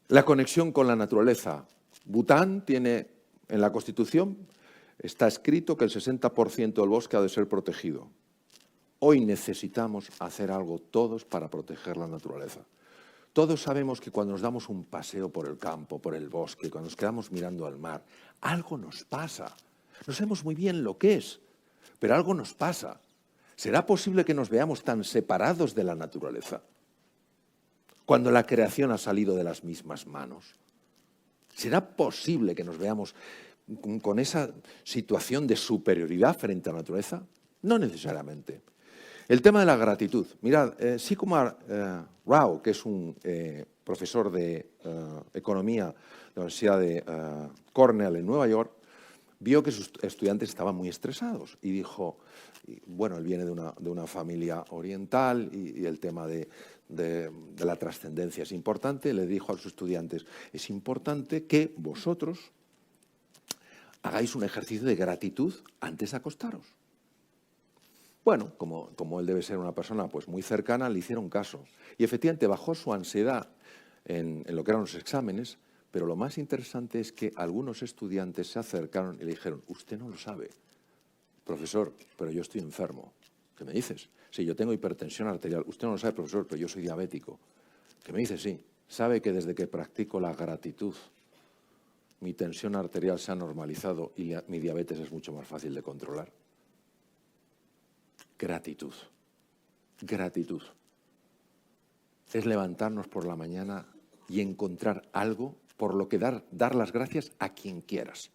S1: La conexión con la naturaleza. Bután tiene, en la Constitución, está escrito que el 60% del bosque ha de ser protegido. Hoy necesitamos hacer algo todos para proteger la naturaleza. Todos sabemos que cuando nos damos un paseo por el campo, por el bosque, cuando nos quedamos mirando al mar, algo nos pasa. No sabemos muy bien lo que es, pero algo nos pasa. ¿Será posible que nos veamos tan separados de la naturaleza cuando la creación ha salido de las mismas manos? ¿Será posible que nos veamos con esa situación de superioridad frente a la naturaleza? No necesariamente. El tema de la gratitud. Mirad, Sigmund Rao, que es un profesor de economía de la Universidad de Cornell en Nueva York, vio que sus estudiantes estaban muy estresados y dijo, bueno, él viene de una familia oriental y el tema de la trascendencia es importante, le dijo a sus estudiantes, es importante que vosotros hagáis un ejercicio de gratitud antes de acostaros. Bueno, como él debe ser una persona pues muy cercana, le hicieron caso. Y efectivamente bajó su ansiedad en lo que eran los exámenes, pero lo más interesante es que algunos estudiantes se acercaron y le dijeron, usted no lo sabe, profesor, pero yo estoy enfermo. ¿Qué me dices? Sí, yo tengo hipertensión arterial. Usted no lo sabe, profesor, pero yo soy diabético. ¿Qué me dice? Sí. ¿Sabe que desde que practico la gratitud, mi tensión arterial se ha normalizado y mi diabetes es mucho más fácil de controlar? Gratitud. Gratitud. Es levantarnos por la mañana y encontrar algo por lo que dar las gracias a quien quieras.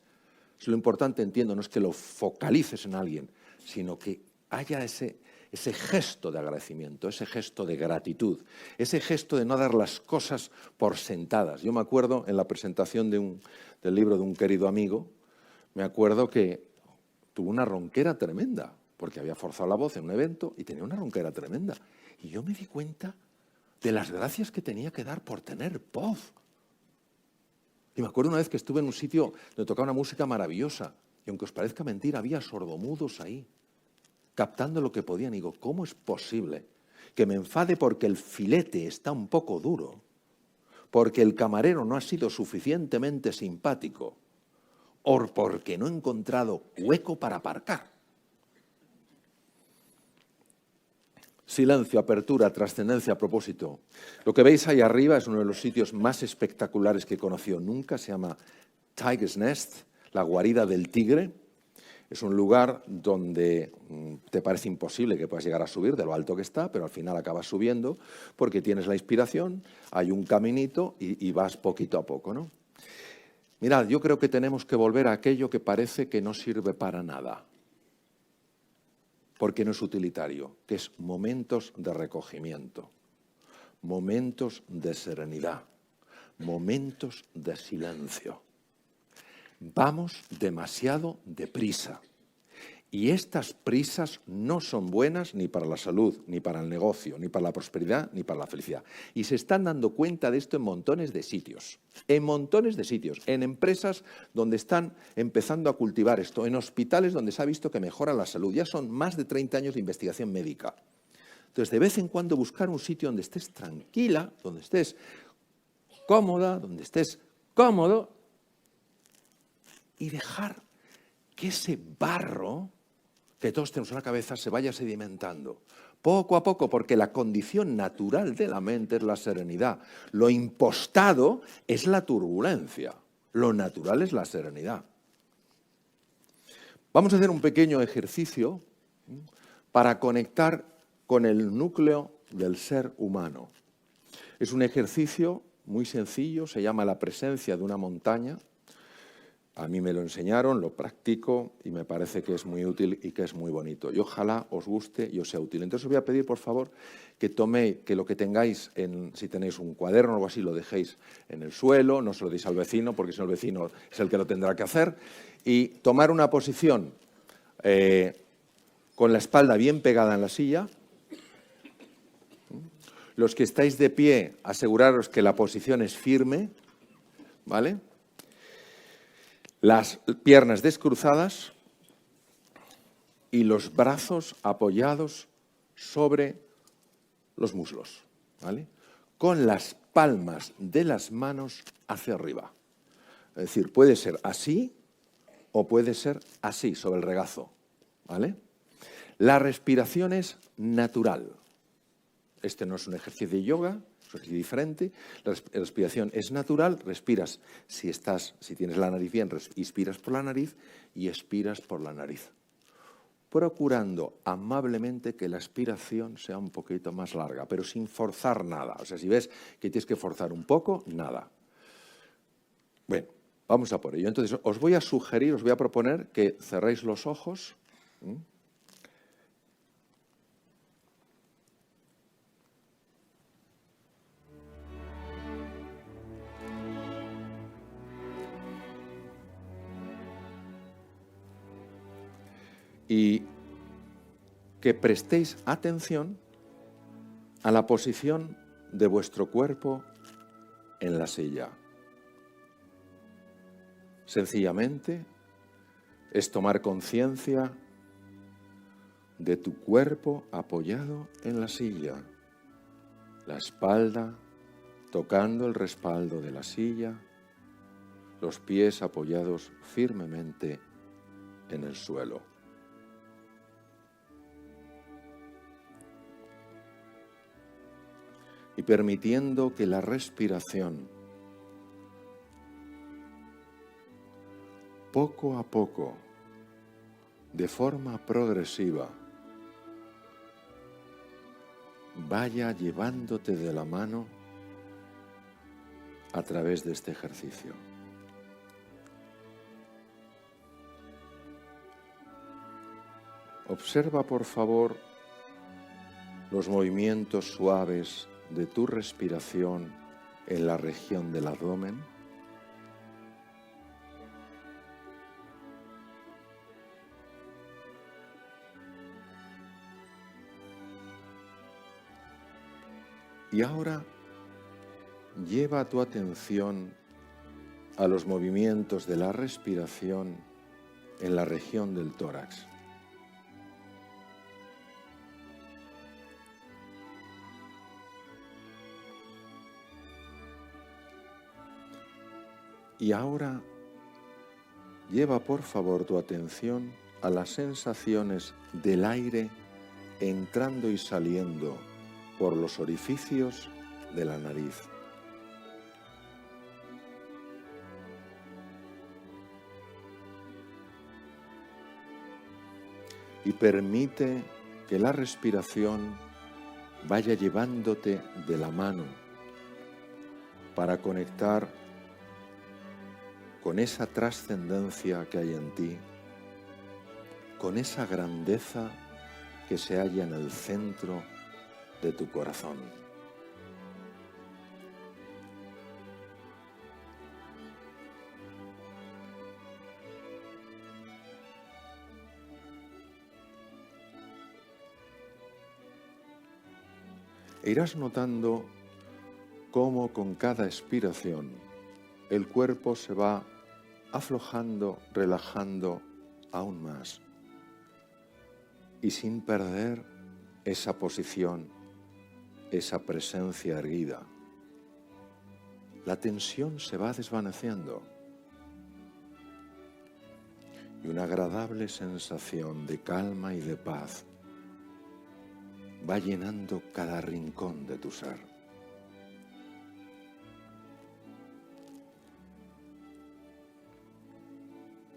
S1: Lo importante, entiendo, no es que lo focalices en alguien, sino que haya ese gesto de agradecimiento, ese gesto de gratitud, ese gesto de no dar las cosas por sentadas. Yo me acuerdo en la presentación del libro de un querido amigo, me acuerdo que tuvo una ronquera tremenda, porque había forzado la voz en un evento y tenía una ronquera tremenda. Y yo me di cuenta de las gracias que tenía que dar por tener voz. Y me acuerdo una vez que estuve en un sitio donde tocaba una música maravillosa, y aunque os parezca mentira, había sordomudos ahí, captando lo que podían. Y digo, ¿cómo es posible que me enfade porque el filete está un poco duro, porque el camarero no ha sido suficientemente simpático, o porque no he encontrado hueco para aparcar? Silencio, apertura, trascendencia, propósito. Lo que veis ahí arriba es uno de los sitios más espectaculares que he conocido nunca. Se llama Tiger's Nest, la guarida del tigre. Es un lugar donde te parece imposible que puedas llegar a subir de lo alto que está, pero al final acabas subiendo porque tienes la inspiración, hay un caminito y vas poquito a poco, ¿no? Mirad, yo creo que tenemos que volver a aquello que parece que no sirve para nada, porque no es utilitario, que es momentos de recogimiento, momentos de serenidad, momentos de silencio. Vamos demasiado deprisa y estas prisas no son buenas ni para la salud, ni para el negocio, ni para la prosperidad, ni para la felicidad. Y se están dando cuenta de esto en montones de sitios, en empresas donde están empezando a cultivar esto, en hospitales donde se ha visto que mejora la salud. Ya son más de 30 años de investigación médica. Entonces, de vez en cuando buscar un sitio donde estés tranquila, donde estés cómoda, donde estés cómodo, y dejar que ese barro que todos tenemos en la cabeza se vaya sedimentando, poco a poco, porque la condición natural de la mente es la serenidad. Lo impostado es la turbulencia, lo natural es la serenidad. Vamos a hacer un pequeño ejercicio para conectar con el núcleo del ser humano. Es un ejercicio muy sencillo, se llama la presencia de una montaña. A mí me lo enseñaron, lo practico y me parece que es muy útil y que es muy bonito. Y ojalá os guste y os sea útil. Entonces os voy a pedir, por favor, que lo que tengáis, si tenéis un cuaderno o algo así, lo dejéis en el suelo, no se lo deis al vecino, porque si no el vecino es el que lo tendrá que hacer, y tomar una posición con la espalda bien pegada en la silla. Los que estáis de pie, aseguraros que la posición es firme, ¿vale? Las piernas descruzadas y los brazos apoyados sobre los muslos, ¿vale? Con las palmas de las manos hacia arriba. Es decir, puede ser así o puede ser así, sobre el regazo, ¿vale? La respiración es natural. Este no es un ejercicio de yoga, es diferente. La respiración es natural, respiras, si tienes la nariz bien, inspiras por la nariz y expiras por la nariz, procurando amablemente que la expiración sea un poquito más larga, pero sin forzar nada. O sea, si ves que tienes que forzar un poco, nada. Bueno, vamos a por ello. Entonces, os voy a sugerir, os voy a proponer que cerréis los ojos. Y que prestéis atención a la posición de vuestro cuerpo en la silla. Sencillamente es tomar conciencia de tu cuerpo apoyado en la silla, la espalda tocando el respaldo de la silla, los pies apoyados firmemente en el suelo. Y permitiendo que la respiración poco a poco, de forma progresiva, vaya llevándote de la mano a través de este ejercicio. Observa, por favor, los movimientos suaves de tu respiración en la región del abdomen. Y ahora lleva tu atención a los movimientos de la respiración en la región del tórax. Y ahora lleva por favor tu atención a las sensaciones del aire entrando y saliendo por los orificios de la nariz. Y permite que la respiración vaya llevándote de la mano para conectar con esa trascendencia que hay en ti, con esa grandeza que se halla en el centro de tu corazón. E irás notando cómo con cada expiración el cuerpo se va aflojando, relajando aún más y sin perder esa posición, esa presencia erguida. La tensión se va desvaneciendo y una agradable sensación de calma y de paz va llenando cada rincón de tu ser.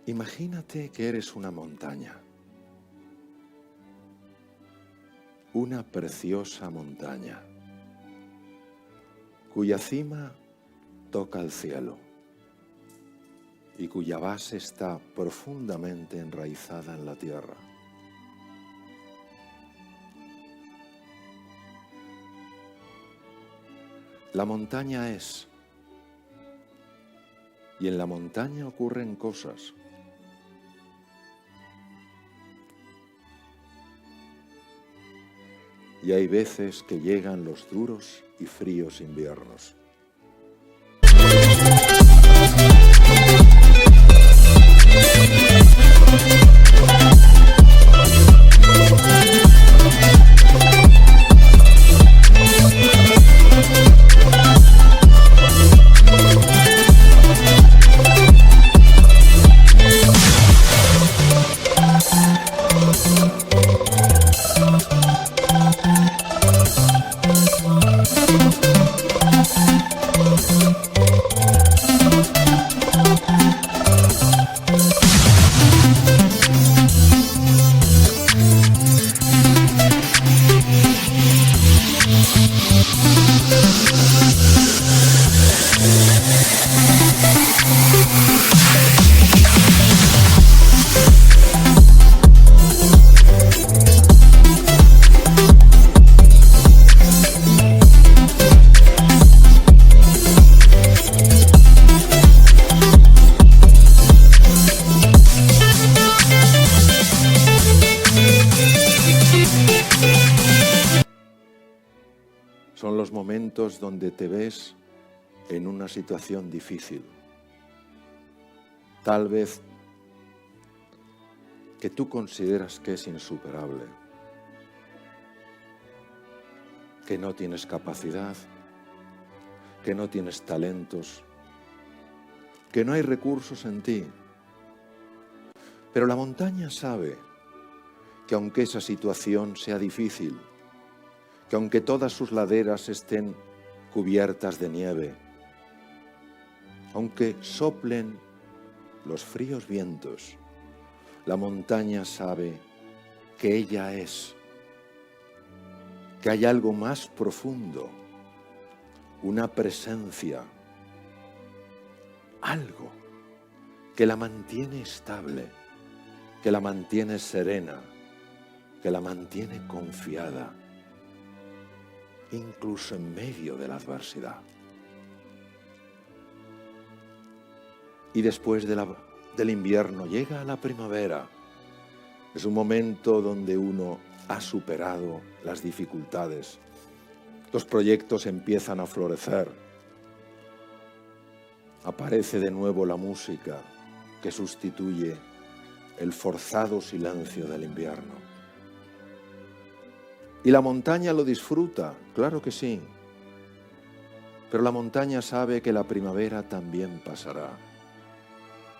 S1: Imagínate que eres una montaña, una preciosa montaña, cuya cima toca el cielo y cuya base está profundamente enraizada en la tierra. La montaña es, y en la montaña ocurren cosas. Y hay veces que llegan los duros y fríos inviernos. momentos donde te ves en una situación difícil. Tal vez que tú consideras que es insuperable, que no tienes capacidad, que no tienes talentos, que no hay recursos en ti. Pero la montaña sabe que aunque esa situación sea difícil, que aunque todas sus laderas estén cubiertas de nieve, aunque soplen los fríos vientos, la montaña sabe que ella es, que hay algo más profundo, una presencia, algo que la mantiene estable, que la mantiene serena, que la mantiene confiada, incluso en medio de la adversidad. Y después del invierno llega la primavera. Es un momento donde uno ha superado las dificultades. Los proyectos empiezan a florecer. Aparece de nuevo la música que sustituye el forzado silencio del invierno. Y la montaña lo disfruta, claro que sí. Pero la montaña sabe que la primavera también pasará,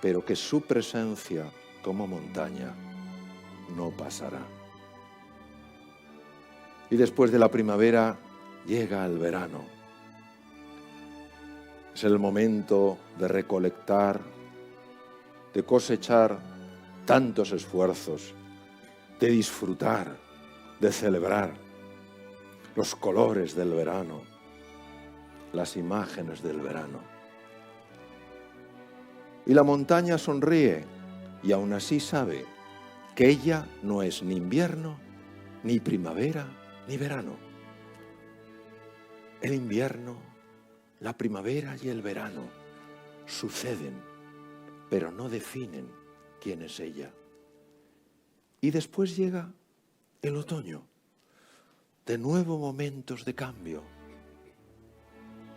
S1: pero que su presencia como montaña no pasará. Y después de la primavera llega el verano. Es el momento de recolectar, de cosechar tantos esfuerzos, de disfrutar, de celebrar los colores del verano, las imágenes del verano. Y la montaña sonríe y aún así sabe que ella no es ni invierno, ni primavera, ni verano. El invierno, la primavera y el verano suceden, pero no definen quién es ella. Y después llega el otoño, de nuevo momentos de cambio.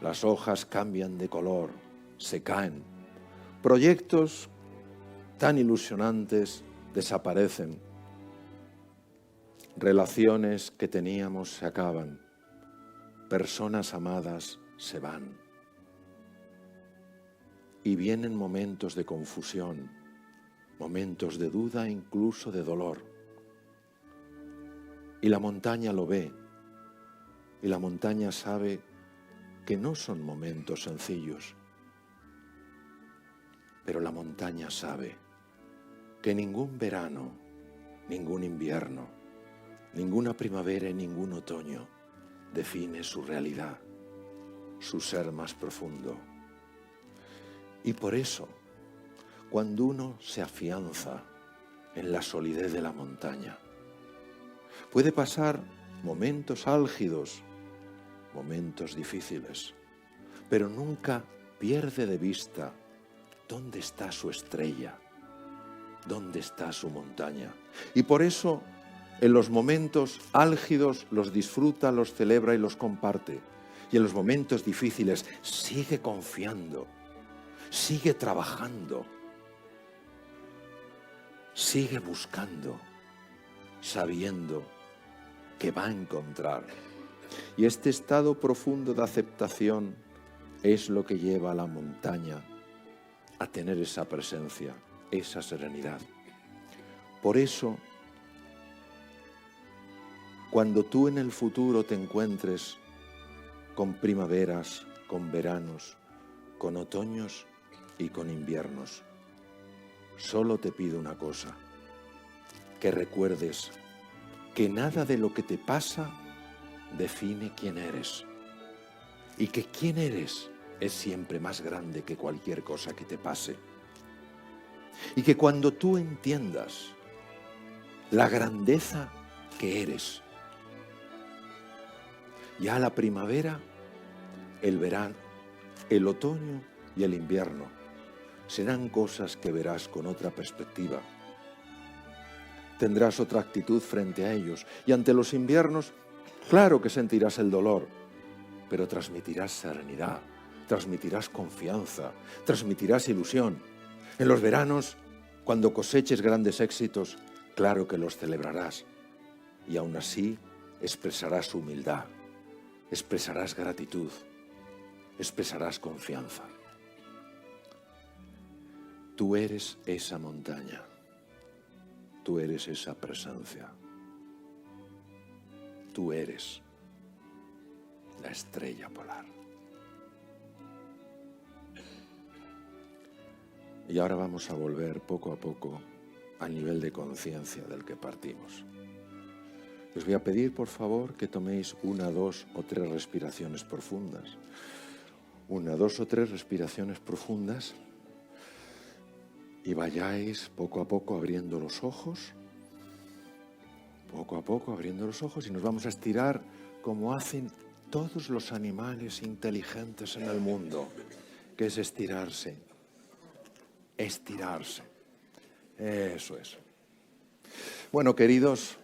S1: Las hojas cambian de color, se caen. Proyectos tan ilusionantes desaparecen. Relaciones que teníamos se acaban. Personas amadas se van. Y vienen momentos de confusión, momentos de duda e incluso de dolor. Y la montaña lo ve. Y la montaña sabe que no son momentos sencillos. Pero la montaña sabe que ningún verano, ningún invierno, ninguna primavera y ningún otoño define su realidad, su ser más profundo. Y por eso, cuando uno se afianza en la solidez de la montaña, puede pasar momentos álgidos, momentos difíciles, pero nunca pierde de vista dónde está su estrella, dónde está su montaña. Y por eso, en los momentos álgidos los disfruta, los celebra y los comparte. Y en los momentos difíciles sigue confiando, sigue trabajando, sigue buscando, sabiendo que va a encontrar. Y este estado profundo de aceptación es lo que lleva a la montaña a tener esa presencia, esa serenidad. Por eso, cuando tú en el futuro te encuentres con primaveras, con veranos, con otoños y con inviernos, solo te pido una cosa, que recuerdes que nada de lo que te pasa define quién eres, y que quién eres es siempre más grande que cualquier cosa que te pase. Y que cuando tú entiendas la grandeza que eres, ya la primavera, el verano, el otoño y el invierno serán cosas que verás con otra perspectiva. Tendrás otra actitud frente a ellos. Y ante los inviernos, claro que sentirás el dolor. pero transmitirás serenidad, transmitirás confianza, transmitirás ilusión. En los veranos, cuando coseches grandes éxitos, claro que los celebrarás. Y aún así expresarás humildad, expresarás gratitud, expresarás confianza. Tú eres esa montaña, tú eres esa presencia, tú eres la estrella polar. Y ahora vamos a volver poco a poco al nivel de conciencia del que partimos. Os voy a pedir, por favor, que toméis 1, 2 o 3 respiraciones profundas. 1, 2 o 3 respiraciones profundas y vayáis poco a poco abriendo los ojos. Poco a poco abriendo los ojos y nos vamos a estirar como hacen todos los animales inteligentes en el mundo, que es estirarse. Estirarse. Eso es. Bueno, queridos,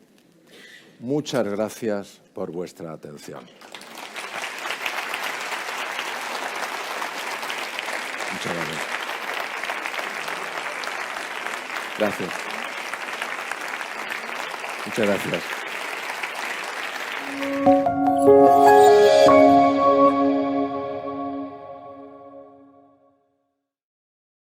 S1: muchas gracias por vuestra atención. Muchas gracias. Gracias. Muchas gracias.